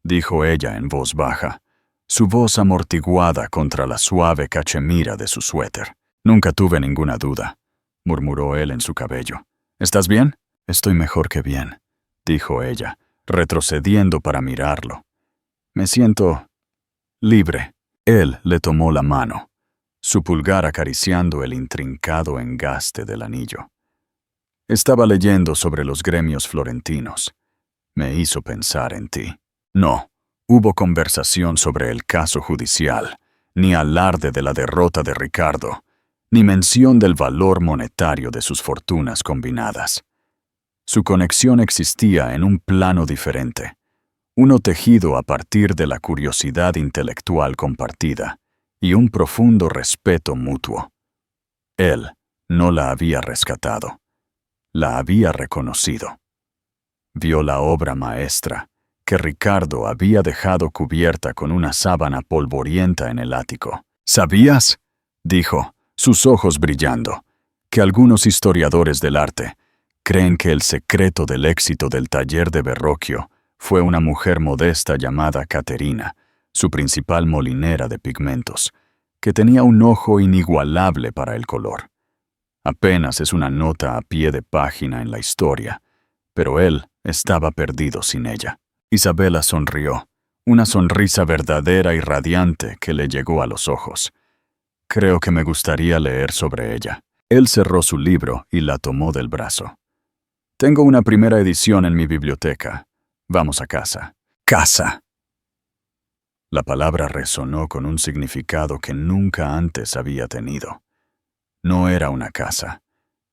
dijo ella en voz baja, su voz amortiguada contra la suave cachemira de su suéter. «Nunca tuve ninguna duda», murmuró él en su cabello. «¿Estás bien?» «Estoy mejor que bien», dijo ella, retrocediendo para mirarlo. «Me siento libre». Él le tomó la mano, su pulgar acariciando el intrincado engaste del anillo. «Estaba leyendo sobre los gremios florentinos. Me hizo pensar en ti». No, hubo conversación sobre el caso judicial, ni alarde de la derrota de Ricardo, ni mención del valor monetario de sus fortunas combinadas. Su conexión existía en un plano diferente, uno tejido a partir de la curiosidad intelectual compartida y un profundo respeto mutuo. Él no la había rescatado, la había reconocido. Vio la obra maestra que Ricardo había dejado cubierta con una sábana polvorienta en el ático. ¿Sabías?, dijo, sus ojos brillando, que algunos historiadores del arte creen que el secreto del éxito del taller de Verrocchio fue una mujer modesta llamada Caterina, su principal molinera de pigmentos, que tenía un ojo inigualable para el color. Apenas es una nota a pie de página en la historia, pero él estaba perdido sin ella. Isabela sonrió, una sonrisa verdadera y radiante que le llegó a los ojos. Creo que me gustaría leer sobre ella. Él cerró su libro y la tomó del brazo. Tengo una primera edición en mi biblioteca. Vamos a casa. ¡Casa! La palabra resonó con un significado que nunca antes había tenido. No era una casa,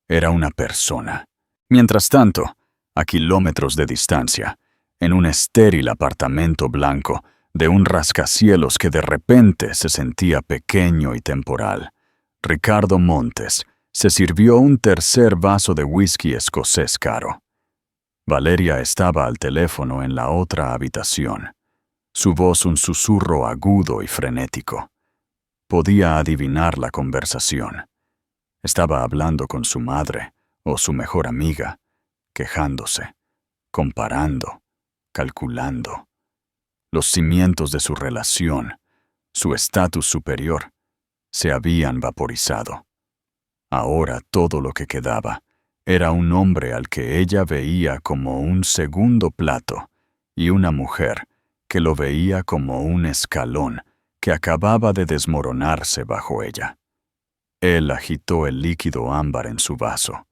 era una persona. Mientras tanto, a kilómetros de distancia, en un estéril apartamento blanco de un rascacielos que de repente se sentía pequeño y temporal, Ricardo Montes se sirvió un tercer vaso de whisky escocés caro. Valeria estaba al teléfono en la otra habitación, su voz un susurro agudo y frenético. Podía adivinar la conversación. Estaba hablando con su madre o su mejor amiga, quejándose, comparando, calculando. Los cimientos de su relación, su estatus superior, se habían vaporizado. Ahora todo lo que quedaba era un hombre al que ella veía como un segundo plato y una mujer que lo veía como un escalón que acababa de desmoronarse bajo ella. Él agitó el líquido ámbar en su vaso,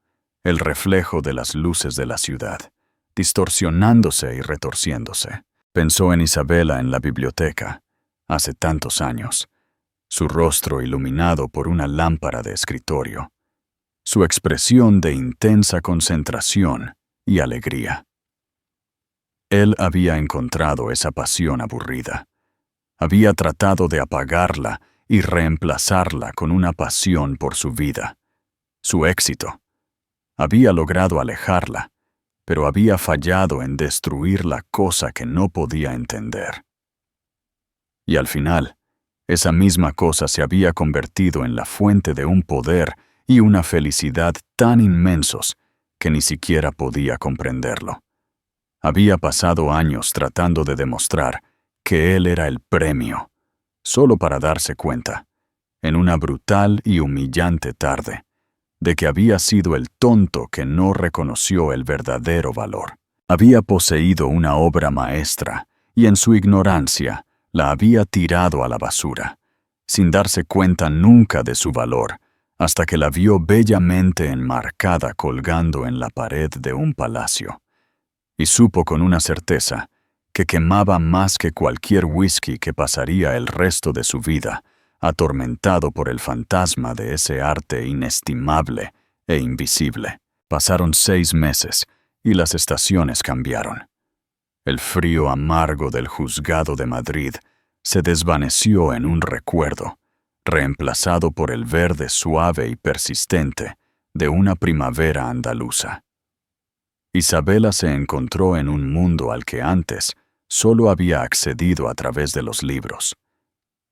el reflejo de las luces de la ciudad, distorsionándose y retorciéndose. Pensó en Isabela en la biblioteca, hace tantos años, su rostro iluminado por una lámpara de escritorio, su expresión de intensa concentración y alegría. Él había encontrado esa pasión aburrida. Había tratado de apagarla y reemplazarla con una pasión por su vida, su éxito. Había logrado alejarla, pero había fallado en destruir la cosa que no podía entender. Y al final, esa misma cosa se había convertido en la fuente de un poder y una felicidad tan inmensos que ni siquiera podía comprenderlo. Había pasado años tratando de demostrar que él era el premio, solo para darse cuenta, en una brutal y humillante tarde, de que había sido el tonto que no reconoció el verdadero valor. Había poseído una obra maestra y en su ignorancia la había tirado a la basura, sin darse cuenta nunca de su valor, hasta que la vio bellamente enmarcada colgando en la pared de un palacio. Y supo con una certeza que quemaba más que cualquier whisky que pasaría el resto de su vida, atormentado por el fantasma de ese arte inestimable e invisible. Pasaron 6 meses y las estaciones cambiaron. El frío amargo del juzgado de Madrid se desvaneció en un recuerdo, reemplazado por el verde suave y persistente de una primavera andaluza. Isabela se encontró en un mundo al que antes solo había accedido a través de los libros.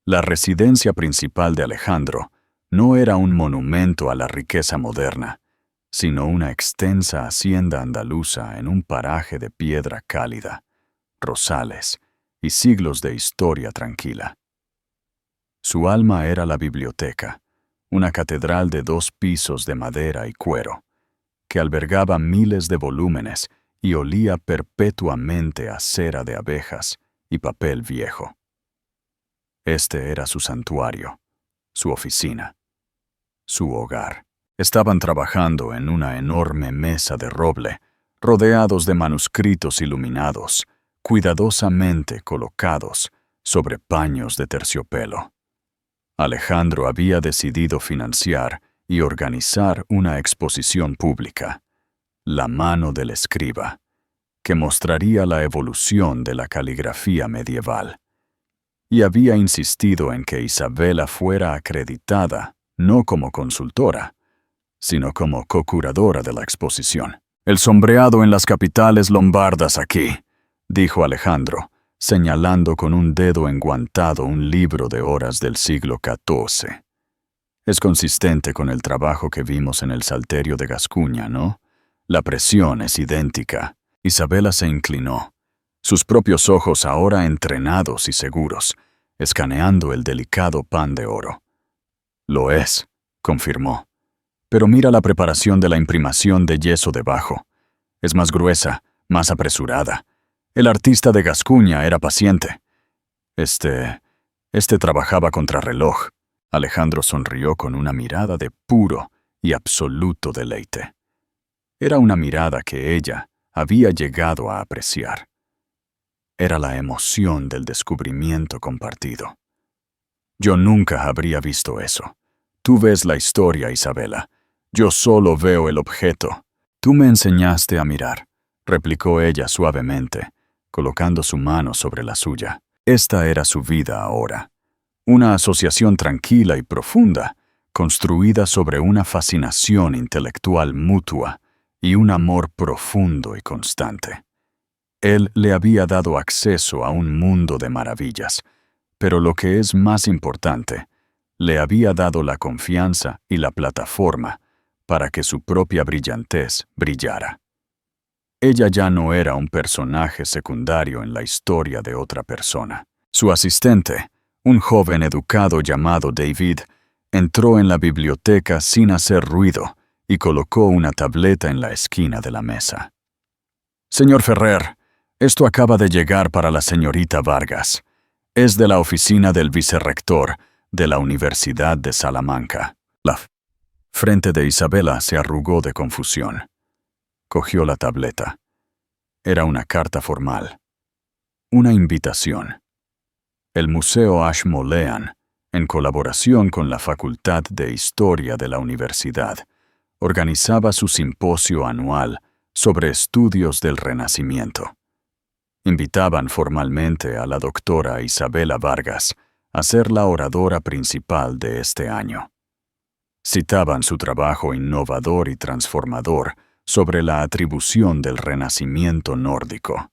La residencia principal de Alejandro no era un monumento a la riqueza moderna, sino una extensa hacienda andaluza en un paraje de piedra cálida, rosales y siglos de historia tranquila. Su alma era la biblioteca, una catedral de 2 pisos de madera y cuero, que albergaba miles de volúmenes y olía perpetuamente a cera de abejas y papel viejo. Este era su santuario, su oficina, su hogar. Estaban trabajando en una enorme mesa de roble, rodeados de manuscritos iluminados, cuidadosamente colocados sobre paños de terciopelo. Alejandro había decidido financiar y organizar una exposición pública, La mano del escriba, que mostraría la evolución de la caligrafía medieval. Y había insistido en que Isabela fuera acreditada no como consultora, sino como co-curadora de la exposición. «El sombreado en las capitales lombardas aquí», dijo Alejandro, señalando con un dedo enguantado un libro de horas del siglo XIV. «Es consistente con el trabajo que vimos en el Salterio de Gascuña, ¿no? La presión es idéntica». Isabela se inclinó, sus propios ojos ahora entrenados y seguros, escaneando el delicado pan de oro. «Lo es», confirmó. «Pero mira la preparación de la imprimación de yeso debajo. Es más gruesa, más apresurada. El artista de Gascuña era paciente. Este trabajaba contrarreloj». Alejandro sonrió con una mirada de puro y absoluto deleite. Era una mirada que ella había llegado a apreciar. Era la emoción del descubrimiento compartido. «Yo nunca habría visto eso. Tú ves la historia, Isabela. Yo solo veo el objeto». «Tú me enseñaste a mirar», replicó ella suavemente, colocando su mano sobre la suya. Esta era su vida ahora. Una asociación tranquila y profunda, construida sobre una fascinación intelectual mutua y un amor profundo y constante. Él le había dado acceso a un mundo de maravillas, pero lo que es más importante, le había dado la confianza y la plataforma para que su propia brillantez brillara. Ella ya no era un personaje secundario en la historia de otra persona. Su asistente, un joven educado llamado David, entró en la biblioteca sin hacer ruido y colocó una tableta en la esquina de la mesa. «Señor Ferrer, esto acaba de llegar para la señorita Vargas. Es de la oficina del vicerrector de la Universidad de Salamanca». La frente de Isabela se arrugó de confusión. Cogió la tableta. Era una carta formal. Una invitación. El Museo Ashmolean, en colaboración con la Facultad de Historia de la Universidad, organizaba su simposio anual sobre estudios del Renacimiento. Invitaban formalmente a la doctora Isabela Vargas a ser la oradora principal de este año. Citaban su trabajo innovador y transformador sobre la atribución del Renacimiento nórdico.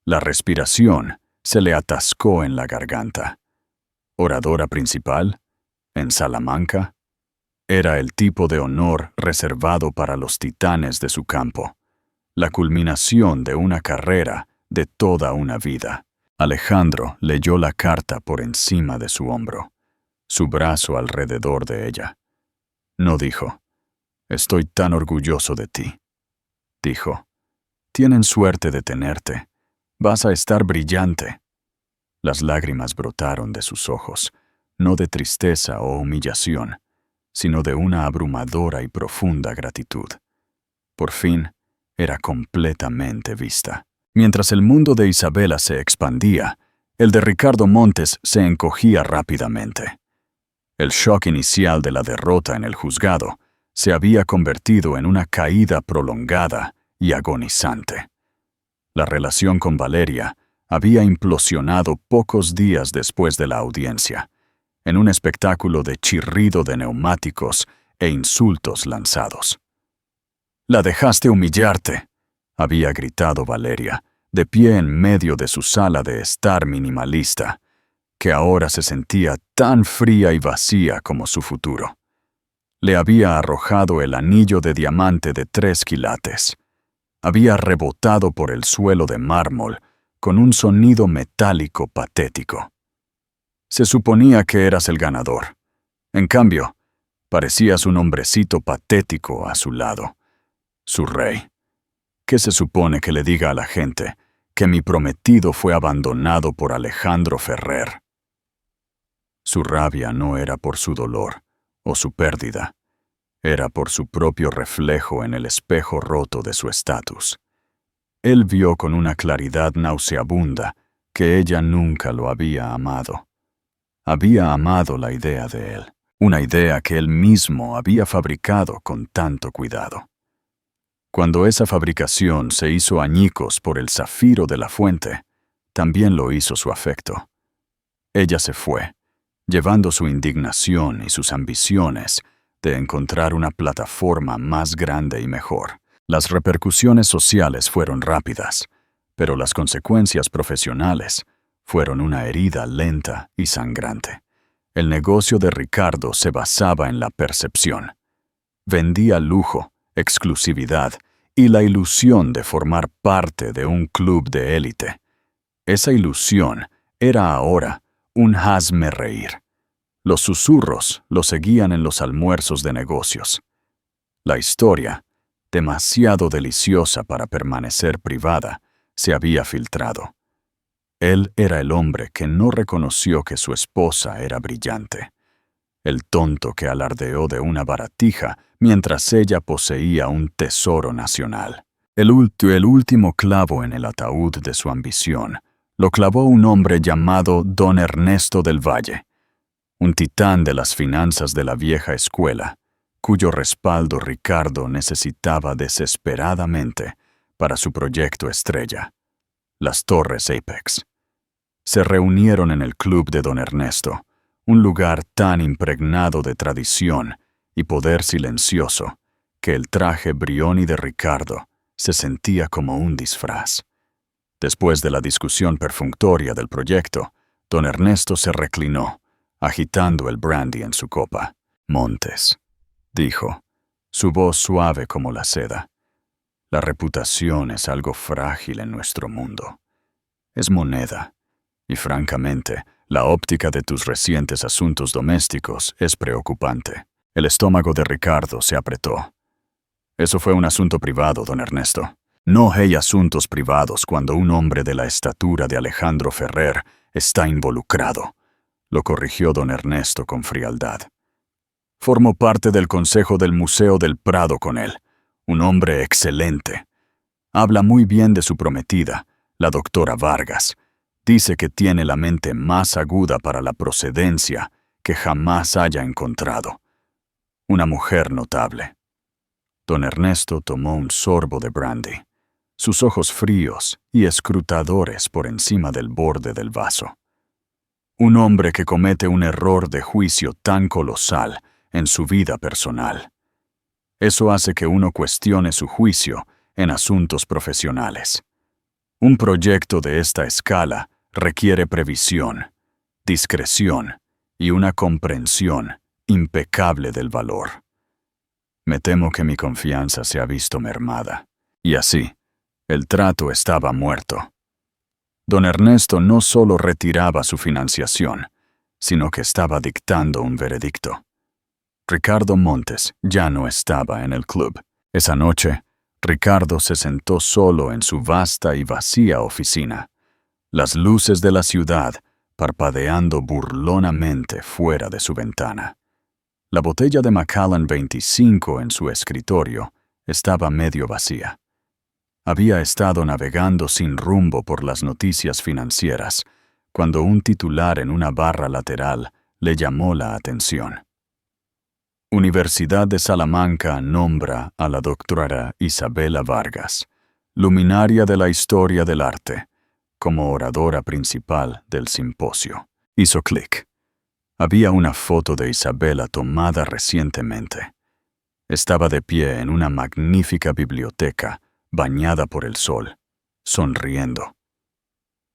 La respiración se le atascó en la garganta. ¿Oradora principal? ¿En Salamanca? Era el tipo de honor reservado para los titanes de su campo, la culminación de una carrera de toda una vida. Alejandro leyó la carta por encima de su hombro, su brazo alrededor de ella. No dijo: «Estoy tan orgulloso de ti». Dijo: «Tienen suerte de tenerte. Vas a estar brillante». Las lágrimas brotaron de sus ojos, no de tristeza o humillación, sino de una abrumadora y profunda gratitud. Por fin, era completamente vista. Mientras el mundo de Isabela se expandía, el de Ricardo Montes se encogía rápidamente. El shock inicial de la derrota en el juzgado se había convertido en una caída prolongada y agonizante. La relación con Valeria había implosionado pocos días después de la audiencia, en un espectáculo de chirrido de neumáticos e insultos lanzados. «La dejaste humillarte», había gritado Valeria, de pie en medio de su sala de estar minimalista, que ahora se sentía tan fría y vacía como su futuro. Le había arrojado el anillo de diamante de 3 quilates. Había rebotado por el suelo de mármol con un sonido metálico patético. Se suponía que eras el ganador. En cambio, parecías un hombrecito patético a su lado. Su rey. ¿Qué se supone que le diga a la gente que mi prometido fue abandonado por Alejandro Ferrer? Su rabia no era por su dolor o su pérdida, era por su propio reflejo en el espejo roto de su estatus. Él vio con una claridad nauseabunda que ella nunca lo había amado. Había amado la idea de él, una idea que él mismo había fabricado con tanto cuidado. Cuando esa fabricación se hizo añicos por el zafiro de la fuente, también lo hizo su afecto. Ella se fue, llevando su indignación y sus ambiciones de encontrar una plataforma más grande y mejor. Las repercusiones sociales fueron rápidas, pero las consecuencias profesionales fueron una herida lenta y sangrante. El negocio de Ricardo se basaba en la percepción. Vendía lujo, exclusividad y la ilusión de formar parte de un club de élite. Esa ilusión era ahora un hazme reír. Los susurros lo seguían en los almuerzos de negocios. La historia, demasiado deliciosa para permanecer privada, se había filtrado. Él era el hombre que no reconoció que su esposa era brillante. El tonto que alardeó de una baratija mientras ella poseía un tesoro nacional. El último clavo en el ataúd de su ambición lo clavó un hombre llamado Don Ernesto del Valle, un titán de las finanzas de la vieja escuela, cuyo respaldo Ricardo necesitaba desesperadamente para su proyecto estrella, las Torres Apex. Se reunieron en el club de Don Ernesto, un lugar tan impregnado de tradición y poder silencioso que el traje Brioni de Ricardo se sentía como un disfraz. Después de la discusión perfunctoria del proyecto, Don Ernesto se reclinó, agitando el brandy en su copa. «Montes», dijo, su voz suave como la seda. «La reputación es algo frágil en nuestro mundo. Es moneda, y francamente, la óptica de tus recientes asuntos domésticos es preocupante». El estómago de Ricardo se apretó. «Eso fue un asunto privado, don Ernesto. No hay asuntos privados cuando un hombre de la estatura de Alejandro Ferrer está involucrado», lo corrigió don Ernesto con frialdad. «Formo parte del consejo del Museo del Prado con él, un hombre excelente. Habla muy bien de su prometida, la doctora Vargas. Dice que tiene la mente más aguda para la procedencia que jamás haya encontrado. Una mujer notable». Don Ernesto tomó un sorbo de brandy, sus ojos fríos y escrutadores por encima del borde del vaso. «Un hombre que comete un error de juicio tan colosal en su vida personal. Eso hace que uno cuestione su juicio en asuntos profesionales. Un proyecto de esta escala requiere previsión, discreción y una comprensión impecable del valor. Me temo que mi confianza se ha visto mermada». Y así, el trato estaba muerto. Don Ernesto no solo retiraba su financiación, sino que estaba dictando un veredicto. Ricardo Montes ya no estaba en el club. Esa noche, Ricardo se sentó solo en su vasta y vacía oficina, las luces de la ciudad parpadeando burlonamente fuera de su ventana. La botella de Macallan 25 en su escritorio estaba medio vacía. Había estado navegando sin rumbo por las noticias financieras, cuando un titular en una barra lateral le llamó la atención. Universidad de Salamanca nombra a la doctora Isabela Vargas, luminaria de la historia del arte, como oradora principal del simposio. Hizo clic. Había una foto de Isabela tomada recientemente. Estaba de pie en una magnífica biblioteca, bañada por el sol, sonriendo.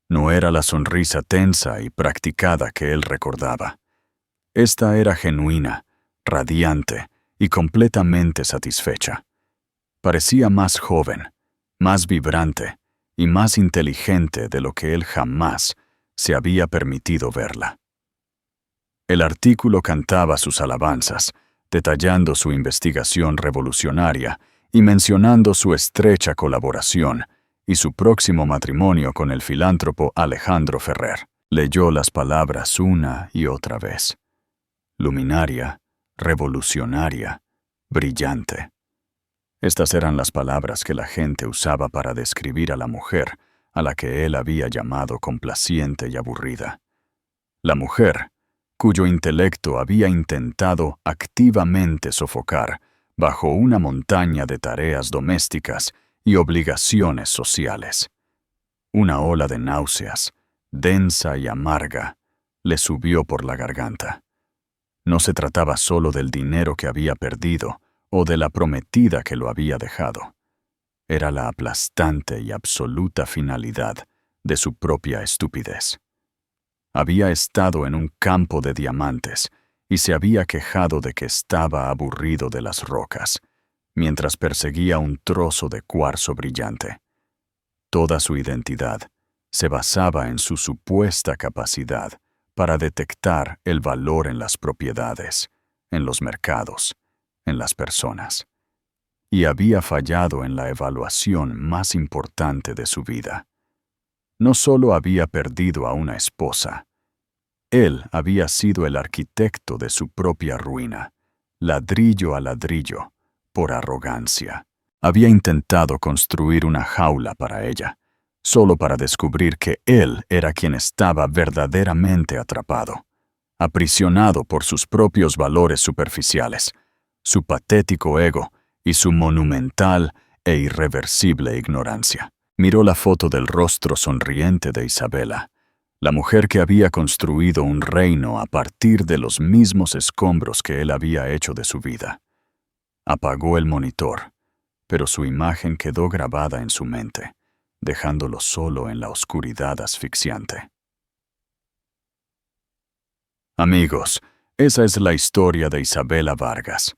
No era la sonrisa tensa y practicada que él recordaba. Esta era genuina, radiante y completamente satisfecha. Parecía más joven, más vibrante y más inteligente de lo que él jamás se había permitido verla. El artículo cantaba sus alabanzas, detallando su investigación revolucionaria y mencionando su estrecha colaboración y su próximo matrimonio con el filántropo Alejandro Ferrer. Leyó las palabras una y otra vez. Luminaria, revolucionaria, brillante. Estas eran las palabras que la gente usaba para describir a la mujer a la que él había llamado complaciente y aburrida. La mujer cuyo intelecto había intentado activamente sofocar bajo una montaña de tareas domésticas y obligaciones sociales. Una ola de náuseas, densa y amarga, le subió por la garganta. No se trataba solo del dinero que había perdido o de la prometida que lo había dejado. Era la aplastante y absoluta finalidad de su propia estupidez. Había estado en un campo de diamantes y se había quejado de que estaba aburrido de las rocas, mientras perseguía un trozo de cuarzo brillante. Toda su identidad se basaba en su supuesta capacidad para detectar el valor en las propiedades, en los mercados, en las personas. Y había fallado en la evaluación más importante de su vida. No solo había perdido a una esposa, él había sido el arquitecto de su propia ruina, ladrillo a ladrillo, por arrogancia. Había intentado construir una jaula para ella, solo para descubrir que él era quien estaba verdaderamente atrapado, aprisionado por sus propios valores superficiales, su patético ego y su monumental e irreversible ignorancia. Miró la foto del rostro sonriente de Isabela, la mujer que había construido un reino a partir de los mismos escombros que él había hecho de su vida. Apagó el monitor, pero su imagen quedó grabada en su mente, dejándolo solo en la oscuridad asfixiante. Amigos, esa es la historia de Isabela Vargas.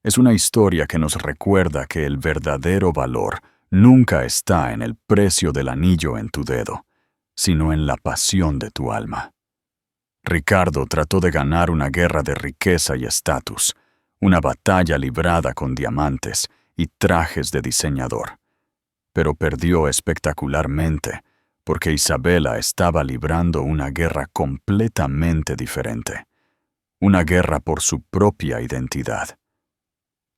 Es una historia que nos recuerda que el verdadero valor nunca está en el precio del anillo en tu dedo, sino en la pasión de tu alma. Ricardo trató de ganar una guerra de riqueza y estatus, una batalla librada con diamantes y trajes de diseñador, pero perdió espectacularmente porque Isabela estaba librando una guerra completamente diferente, una guerra por su propia identidad.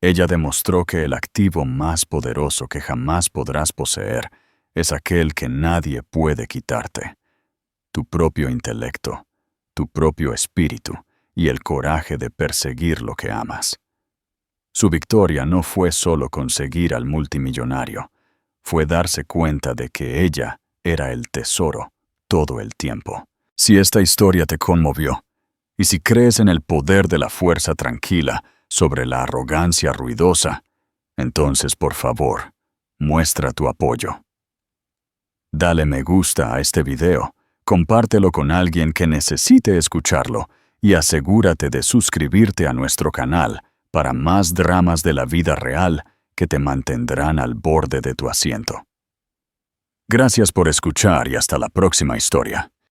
Ella demostró que el activo más poderoso que jamás podrás poseer es aquel que nadie puede quitarte: tu propio intelecto, tu propio espíritu y el coraje de perseguir lo que amas. Su victoria no fue solo conseguir al multimillonario, fue darse cuenta de que ella era el tesoro todo el tiempo. Si esta historia te conmovió, y si crees en el poder de la fuerza tranquila sobre la arrogancia ruidosa, entonces por favor, muestra tu apoyo. Dale me gusta a este video, compártelo con alguien que necesite escucharlo y asegúrate de suscribirte a nuestro canal para más dramas de la vida real que te mantendrán al borde de tu asiento. Gracias por escuchar y hasta la próxima historia.